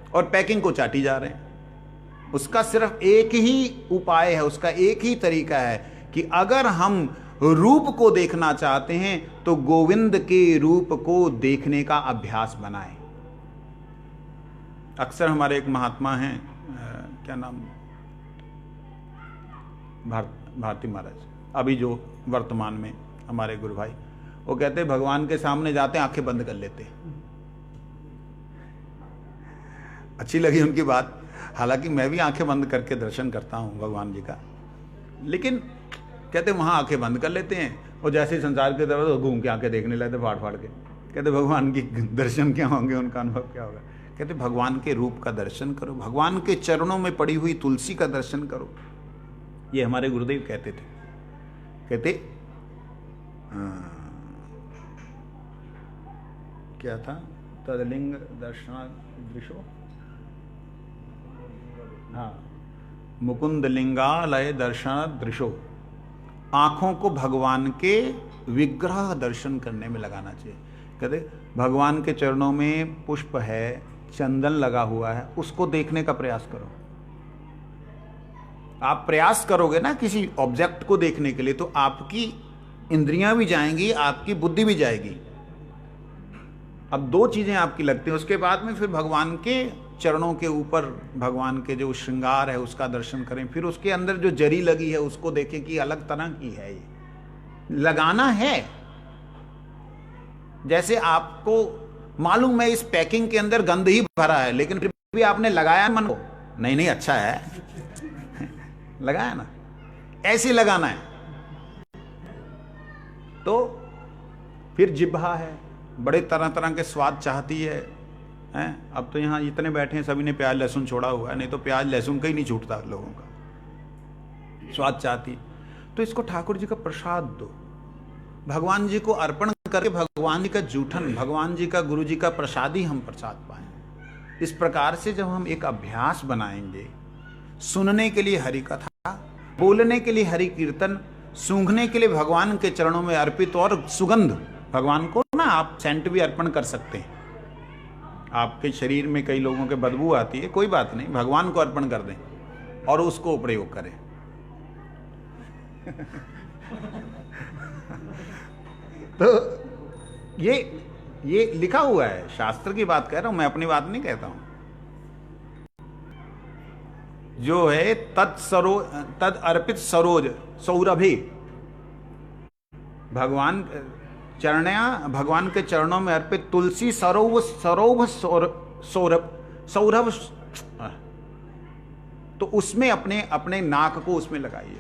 Speaker 1: और पैकिंग को चाटी जा रहे हैं। उसका सिर्फ एक ही उपाय है, उसका एक ही तरीका है कि अगर हम रूप को देखना चाहते हैं तो गोविंद के रूप को देखने का अभ्यास बनाएं। अक्सर हमारे एक महात्मा हैं, क्या नाम, भारती महाराज, अभी जो वर्तमान में हमारे गुरु भाई, वो कहते भगवान के सामने जाते आंखें बंद कर लेते। अच्छी लगी उनकी बात, हालांकि मैं भी आंखें बंद करके दर्शन करता हूं भगवान जी का, लेकिन कहते वहां आंखें बंद कर लेते हैं और जैसे ही संसार के तरफ घूम के आंखें देखने लगते फाड़ फाड़ के। कहते भगवान की दर्शन क्या होंगे, उनका अनुभव क्या होगा? कहते भगवान के रूप का दर्शन करो, भगवान के चरणों में पड़ी हुई तुलसी का दर्शन करो। ये हमारे गुरुदेव कहते थे। कहते क्या था, तदलिंग दर्शनादृशो, हाँ, मुकुंद लिंगालय दर्शनादृशो, आंखों को भगवान के विग्रह दर्शन करने में लगाना चाहिए। कहते भगवान के चरणों में पुष्प है, चंदन लगा हुआ है, उसको देखने का प्रयास करो। आप प्रयास करोगे ना किसी ऑब्जेक्ट को देखने के लिए, तो आपकी इंद्रियां भी जाएंगी, आपकी बुद्धि भी जाएगी। अब 2 चीजें आपकी लगती हैं, उसके बाद में फिर भगवान के चरणों के ऊपर भगवान के जो श्रृंगार है उसका दर्शन करें, फिर उसके अंदर जो जरी लगी है उसको देखें कि अलग तरह की है, ये लगाना है। जैसे आपको मालूम है इस पैकिंग के अंदर गंद ही भरा है, लेकिन फिर भी आपने लगाया मन को, नहीं नहीं अच्छा है लगाया ना, ऐसे लगाना है। तो फिर जिह्वा है, बड़े तरह तरह के स्वाद चाहती है, हैं? अब तो यहाँ इतने बैठे हैं सभी ने प्याज लहसुन छोड़ा हुआ है, नहीं तो प्याज लहसुन का ही नहीं छूटता लोगों का, स्वाद चाहती। तो इसको ठाकुर जी का प्रसाद दो, भगवान जी को अर्पण करके भगवान जी का जूठन, भगवान जी का, गुरु जी का प्रसाद ही हम प्रसाद पाएं। इस प्रकार से जब हम एक अभ्यास बनाएंगे, सुनने के लिए हरि कथा, बोलने के लिए हरि कीर्तन, सूंघने के लिए भगवान के चरणों में अर्पित, और सुगंध, भगवान को ना आप सेंट भी अर्पण कर सकते हैं। आपके शरीर में कई लोगों के बदबू आती है, कोई बात नहीं, भगवान को अर्पण कर दें और उसको प्रयोग करें। तो ये लिखा हुआ है, शास्त्र की बात कह रहा हूं मैं, अपनी बात नहीं कहता हूं। जो है तद अर्पित सरोज सौरभि, भगवान के चरणों में अर्पित तुलसी सौरभ सौरभ, तो उसमें अपने नाक को उसमें लगाइए।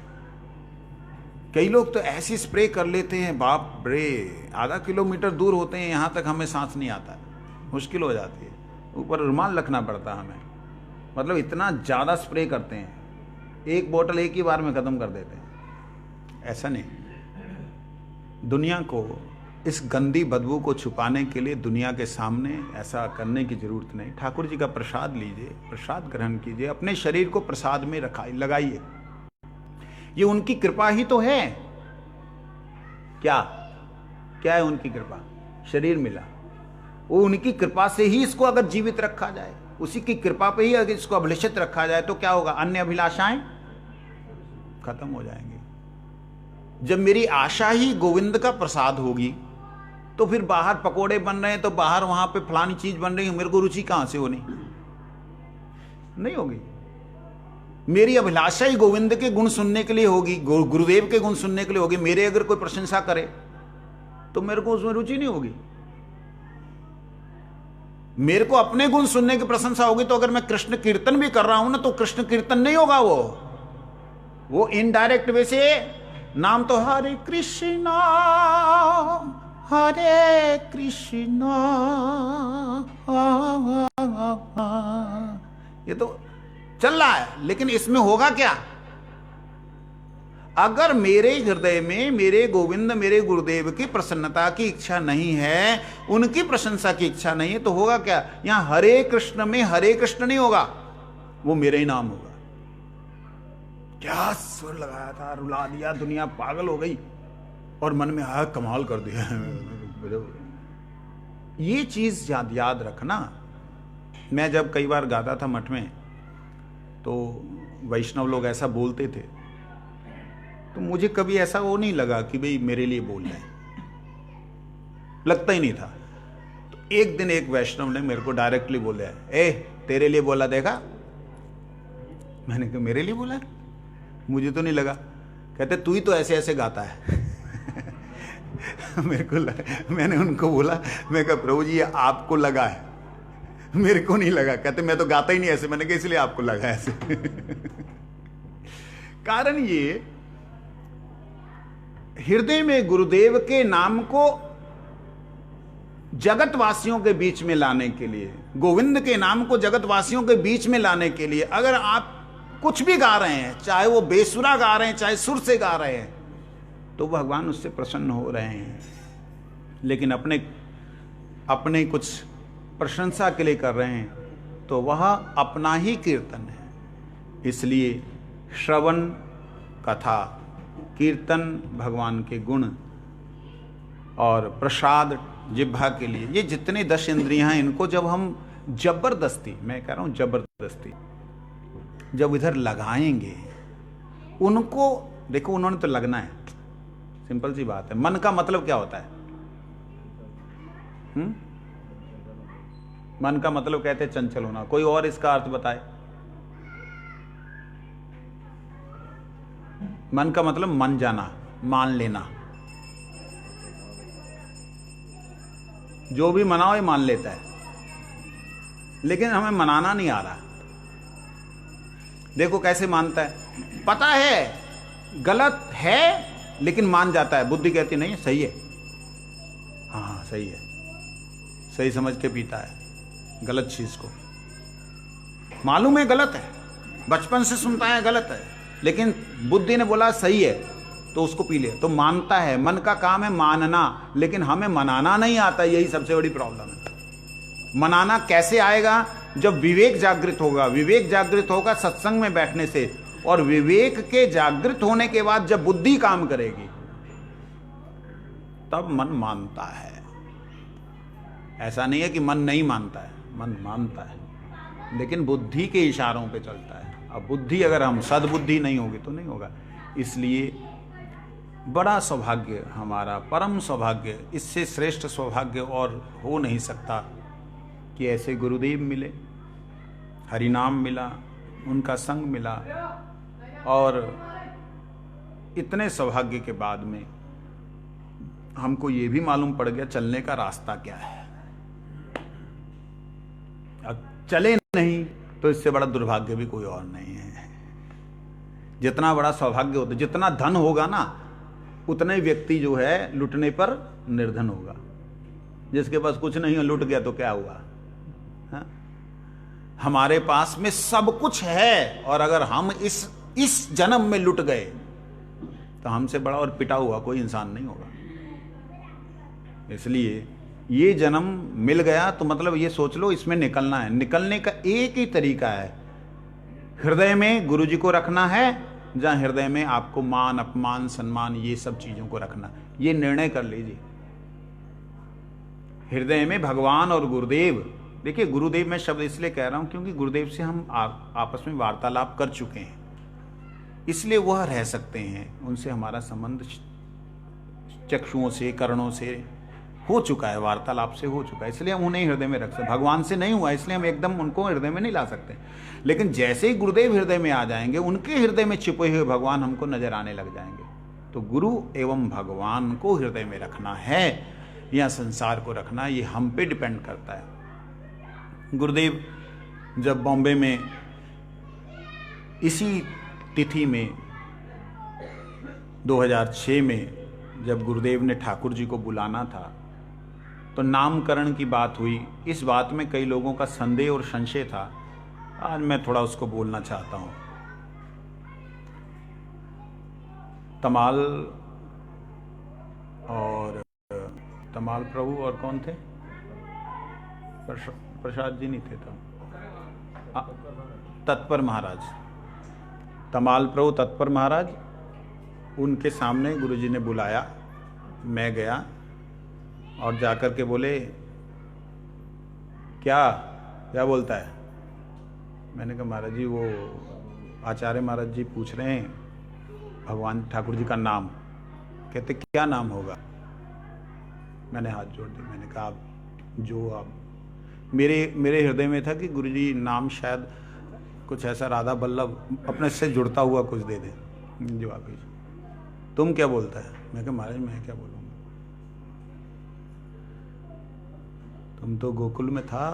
Speaker 1: कई लोग तो ऐसी स्प्रे कर लेते हैं, बाप रे, आधा किलोमीटर दूर होते हैं, यहां तक हमें सांस नहीं आता, मुश्किल हो जाती है, ऊपर रुमाल रखना पड़ता है हमें, मतलब इतना ज़्यादा स्प्रे करते हैं, एक बोतल एक ही बार में ख़त्म कर देते हैं। ऐसा नहीं, दुनिया को इस गंदी बदबू को छुपाने के लिए दुनिया के सामने ऐसा करने की ज़रूरत नहीं। ठाकुर जी का प्रसाद लीजिए, प्रसाद ग्रहण कीजिए, अपने शरीर को प्रसाद में लगाइए। ये उनकी कृपा ही तो है। क्या क्या है उनकी कृपा? शरीर मिला, वो उनकी कृपा से ही इसको अगर जीवित रखा जाए, उसी की कृपा पे ही अगर इसको अभिलषित रखा जाए तो क्या होगा? अन्य अभिलाषाएं खत्म हो जाएंगी। जब मेरी आशा ही गोविंद का प्रसाद होगी तो फिर बाहर पकोड़े बन रहे हैं तो बाहर वहां पे फलानी चीज बन रही है, मेरे को रुचि कहां से होनी? नहीं होगी। मेरी अभिलाषा ही गोविंद के गुण सुनने के लिए होगी, गुरुदेव के गुण सुनने के लिए होगी। मेरे अगर कोई प्रशंसा करे तो मेरे को उसमें रुचि नहीं होगी। मेरे को अपने गुण सुनने की प्रशंसा होगी तो अगर मैं कृष्ण कीर्तन भी कर रहा हूं ना तो कृष्ण कीर्तन नहीं होगा, वो इनडायरेक्ट वे से नाम तो हरे कृष्णा ये तो चल रहा है, लेकिन इसमें होगा क्या? अगर मेरे हृदय में मेरे गोविंद मेरे गुरुदेव की प्रसन्नता की इच्छा नहीं है, उनकी प्रशंसा की इच्छा नहीं है, तो होगा क्या? यहां हरे कृष्ण में हरे कृष्ण नहीं होगा, वो मेरे ही नाम होगा। क्या सुर लगाया था, रुला दिया, दुनिया पागल हो गई और मन में आया कमाल कर दिया। ये चीज याद रखना। मैं जब कई बार गाता था मठ में तो वैष्णव लोग ऐसा बोलते थे तो मुझे कभी ऐसा वो नहीं लगा कि भाई मेरे लिए बोल रहे हैं, लगता ही नहीं था। तो एक दिन एक वैष्णव ने मेरे को डायरेक्टली बोला, ए तेरे लिए बोला देखा? मैंने कहा मेरे लिए बोला? मुझे तो नहीं लगा। कहते तू ही तो ऐसे ऐसे गाता है। मेरे को मैंने उनको बोला, मैं कहा प्रभु जी ये आपको लगा है, मेरे को नहीं लगा। कहते मैं तो गाता ही नहीं ऐसे। मैंने कहा इसलिए आपको लगा ऐसे। कारण ये हृदय में गुरुदेव के नाम को जगतवासियों के बीच में लाने के लिए, गोविंद के नाम को जगतवासियों के बीच में लाने के लिए अगर आप कुछ भी गा रहे हैं, चाहे वो बेसुरा गा रहे हैं चाहे सुर से गा रहे हैं, तो भगवान उससे प्रसन्न हो रहे हैं। लेकिन अपने कुछ प्रशंसा के लिए कर रहे हैं तो वह अपना ही कीर्तन है। इसलिए श्रवण, कथा, कीर्तन, भगवान के गुण और प्रसाद जिह्वा के लिए, ये जितने 10 इंद्रियां हैं इनको जब हम जबरदस्ती, मैं कह रहा हूं जबरदस्ती, जब इधर लगाएंगे, उनको देखो उन्होंने तो लगना है, सिंपल सी बात है। मन का मतलब क्या होता है? मन का मतलब कहते हैं चंचल होना। कोई और इसका अर्थ बताए? मन का मतलब मन जाना, मान लेना। जो भी मनाओ ये मान लेता है, लेकिन हमें मनाना नहीं आ रहा। देखो कैसे मानता है, पता है गलत है लेकिन मान जाता है। बुद्धि कहती नहीं सही है, हाँ सही है, सही समझ के पीता है गलत चीज को। मालूम है गलत है, बचपन से सुनता है गलत है, लेकिन बुद्धि ने बोला सही है तो उसको पी ले, तो मानता है। मन का काम है मानना, लेकिन हमें मनाना नहीं आता। यही सबसे बड़ी प्रॉब्लम है। मनाना कैसे आएगा? जब विवेक जागृत होगा। विवेक जागृत होगा सत्संग में बैठने से, और विवेक के जागृत होने के बाद जब बुद्धि काम करेगी तब मन मानता है। ऐसा नहीं है कि मन नहीं मानता है, मन मानता है, लेकिन बुद्धि के इशारों पे चलता है। अब बुद्धि अगर हम सद्बुद्धि नहीं होगी तो नहीं होगा। इसलिए बड़ा सौभाग्य हमारा, परम सौभाग्य, इससे श्रेष्ठ सौभाग्य और हो नहीं सकता कि ऐसे गुरुदेव मिले, हरिनाम मिला, उनका संग मिला, और इतने सौभाग्य के बाद में हमको ये भी मालूम पड़ गया चलने का रास्ता क्या है। अब चले नहीं तो इससे बड़ा दुर्भाग्य भी कोई और नहीं है। जितना बड़ा सौभाग्य होता, जितना धन होगा ना, उतने व्यक्ति जो है लुटने पर निर्धन होगा। जिसके पास कुछ नहीं है लुट गया तो क्या हुआ? हाँ? हमारे पास में सब कुछ है, और अगर हम इस जन्म में लुट गए तो हमसे बड़ा और पिटा हुआ कोई इंसान नहीं होगा। इसलिए ये जन्म मिल गया तो मतलब ये सोच लो इसमें निकलना है। निकलने का एक ही तरीका है, हृदय में गुरु जी को रखना है, जहां हृदय में आपको मान अपमान सम्मान ये सब चीजों को रखना, ये निर्णय कर लीजिए। हृदय में भगवान और गुरुदेव, देखिए गुरुदेव मैं शब्द इसलिए कह रहा हूं क्योंकि गुरुदेव से हम आपस में वार्तालाप कर चुके हैं, इसलिए वह रह सकते हैं। उनसे हमारा संबंध चक्षुओं से कर्णों से हो चुका है, वार्तालाप से हो चुका है, इसलिए हम उन्हें हृदय में रख सकते। भगवान से नहीं हुआ इसलिए हम एकदम उनको हृदय में नहीं ला सकते, लेकिन जैसे ही गुरुदेव हृदय में आ जाएंगे उनके हृदय में छिपे हुए भगवान हमको नजर आने लग जाएंगे। तो गुरु एवं भगवान को हृदय में रखना है या संसार को रखना, ये हम पे डिपेंड करता है। गुरुदेव जब बॉम्बे में इसी तिथि में 2006 में जब गुरुदेव ने ठाकुर जी को बुलाना था तो नामकरण की बात हुई। इस बात में कई लोगों का संदेह और संशय था, आज मैं थोड़ा उसको बोलना चाहता हूं। तमाल प्रभु और कौन थे, प्रसाद जी नहीं थे, तत्पर महाराज, तमाल प्रभु तत्पर महाराज, उनके सामने गुरुजी ने बुलाया। मैं गया और जाकर के बोले क्या बोलता है। मैंने कहा महाराज जी वो आचार्य महाराज जी पूछ रहे हैं भगवान ठाकुर जी का नाम। कहते क्या नाम होगा। मैंने हाथ जोड़ दिया, मैंने कहा आप जो आप, मेरे हृदय में था कि गुरुजी नाम शायद कुछ ऐसा राधा बल्लभ अपने से जुड़ता हुआ कुछ दे दे। जो आप तुम क्या बोलता है। मैं कहा महाराज मैं क्या बोलूँगा, तुम तो गोकुल में था।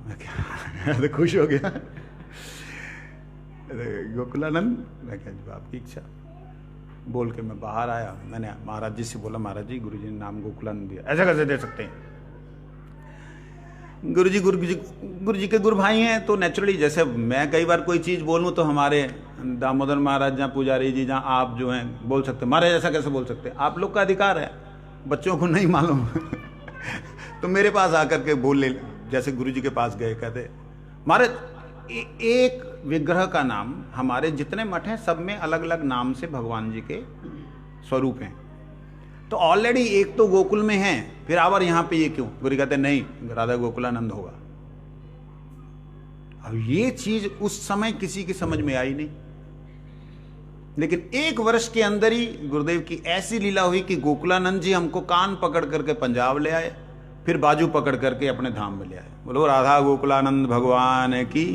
Speaker 1: मैं क्या तो खुश हो गया, गोकुलानंद। मैं क्या जब आपकी इच्छा बोल के मैं बाहर आया। मैंने महाराज जी से बोला महाराज जी गुरुजी ने नाम गोकुलानंद दिया, ऐसा कैसे दे सकते हैं। गुरु जी के गुरु भाई हैं तो नेचुरली, जैसे मैं कई बार कोई चीज़ बोलूँ तो हमारे दामोदर महाराज जहाँ पुजारी जी जहाँ आप जो हैं बोल सकते, महाराज ऐसा कैसे बोल सकते, आप लोग का अधिकार है, बच्चों को नहीं मालूम। तो मेरे पास आकर के बोल ले, जैसे गुरु जी के पास गए, कहते महाराज एक विग्रह का नाम, हमारे जितने मठ हैं सब में अलग अलग नाम से भगवान जी के स्वरूप हैं, तो ऑलरेडी एक तो गोकुल में है, फिर आवर यहां पे ये क्यों। गुरु कहते नहीं राधा गोकुलानंद होगा। अब ये चीज उस समय किसी की समझ में आई नहीं, लेकिन 1 वर्ष के अंदर ही गुरुदेव की ऐसी लीला हुई कि गोकुलानंद जी हमको कान पकड़ करके पंजाब ले आए, फिर बाजू पकड़ करके अपने धाम में ले आए। बोलो राधा गोकुलानंद भगवान की।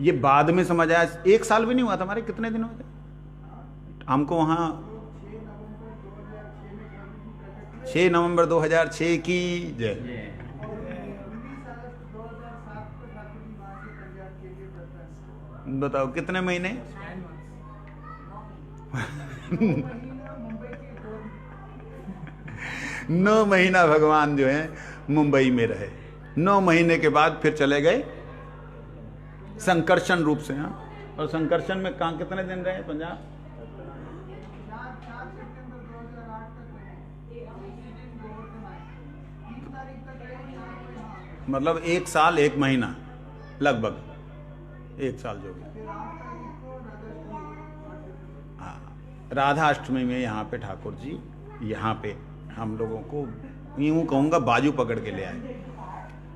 Speaker 1: ये बाद में समझ आया, 1 साल भी नहीं हुआ था, हमारे कितने दिन हुए थे हमको वहां। 6 नवंबर 2006 की जय। बताओ कितने महीने। 9 महीना भगवान जो है मुंबई में रहे। 9 महीने के बाद फिर चले गए संकर्षण रूप से। हाँ, और संकर्षण में कहाँ कितने दिन रहे पंजाब। मतलब 1 साल 1 महीना, लगभग 1 साल जो भी। हाँ, राधा अष्टमी में यहाँ पे ठाकुर जी यहाँ पे हम लोगों को यूँ कहूँगा बाजू पकड़ के ले आए,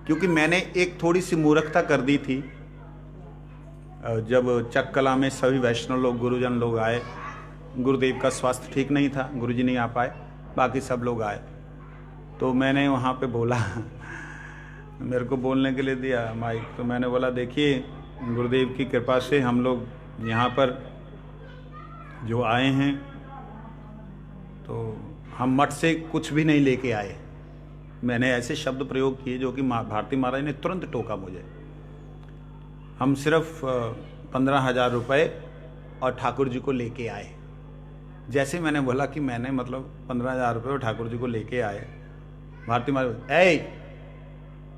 Speaker 1: क्योंकि मैंने एक थोड़ी सी मूर्खता कर दी थी। जब चक्कला में सभी वैष्णव लोग गुरुजन लोग आए, गुरुदेव का स्वास्थ्य ठीक नहीं था, गुरुजी नहीं आ पाए, बाकी सब लोग आए, तो मैंने वहाँ पे बोला, मेरे को बोलने के लिए दिया माइक, तो मैंने बोला देखिए गुरुदेव की कृपा से हम लोग यहाँ पर जो आए हैं तो हम मठ से कुछ भी नहीं लेके आए। मैंने ऐसे शब्द प्रयोग किए जो कि भारती महाराज ने तुरंत टोका मुझे। हम सिर्फ 15,000 रुपये और ठाकुर जी को लेके आए। जैसे मैंने बोला कि मैंने मतलब 15,000 रुपये और ठाकुर जी को लेके आए, भारती महाराज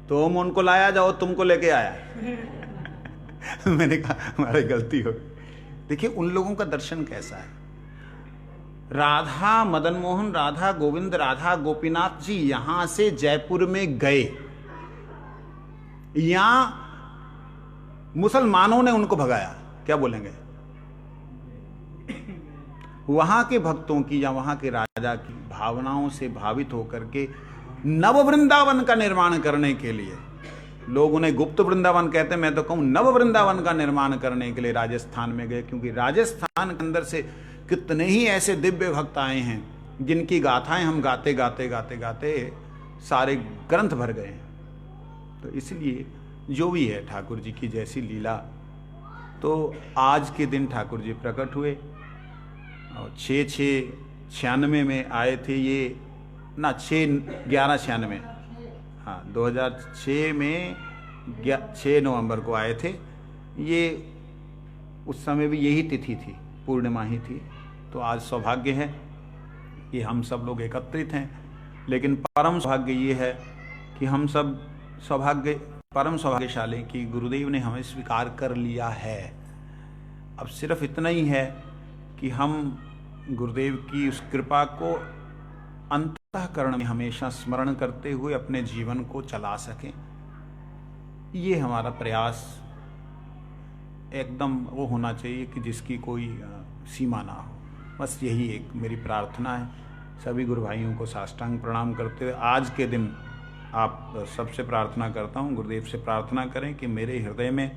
Speaker 1: तुम उनको लाया, जाओ तुमको लेके आया। मैंने कहा हमारी गलती हो गई। देखिए उन लोगों का दर्शन कैसा है। राधा मदन मोहन, राधा गोविंद, राधा गोपीनाथ जी यहां से जयपुर में गए, यहां मुसलमानों ने उनको भगाया, क्या बोलेंगे? वहां के भक्तों की या वहां के राजा की भावनाओं से भावित होकर के नव वृंदावन का निर्माण करने के लिए, लोग उन्हें गुप्त वृंदावन कहते हैं, मैं तो कहूं नव वृंदावन का निर्माण करने के लिए राजस्थान में गए। क्योंकि राजस्थान के अंदर से कितने ही ऐसे दिव्य भक्त आए हैं जिनकी गाथाएं हम गाते गाते गाते गाते सारे ग्रंथ भर गए हैं। तो इसलिए जो भी है ठाकुर जी की जैसी लीला, तो आज के दिन ठाकुर जी प्रकट हुए और 6/6/96 में आए थे ये ना, 6/11/96, हाँ 2006 में 6 नवंबर को आए थे ये। उस समय भी यही तिथि थी, पूर्णिमा ही थी। तो आज सौभाग्य है कि हम सब लोग एकत्रित हैं। लेकिन परम सौभाग्य ये है कि हम सब परम सौभाग्यशाली कि गुरुदेव ने हमें स्वीकार कर लिया है। अब सिर्फ इतना ही है कि हम गुरुदेव की उस कृपा को अंतःकरण में हमेशा स्मरण करते हुए अपने जीवन को चला सकें। ये हमारा प्रयास एकदम वो होना चाहिए कि जिसकी कोई सीमा ना हो। बस यही एक मेरी प्रार्थना है। सभी गुरु भाइयों को साष्टांग प्रणाम करते हुए आज के दिन आप सबसे प्रार्थना करता हूँ, गुरुदेव से प्रार्थना करें कि मेरे हृदय में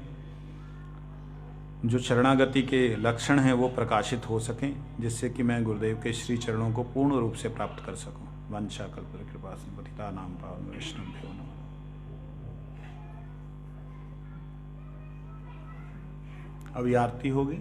Speaker 1: जो शरणागति के लक्षण हैं वो प्रकाशित हो सकें, जिससे कि मैं गुरुदेव के श्री चरणों को पूर्ण रूप से प्राप्त कर सकूं। वंशा कल्प कृपा संपतिता नाम पावन वैष्णव नमः। अभी आरती होगी।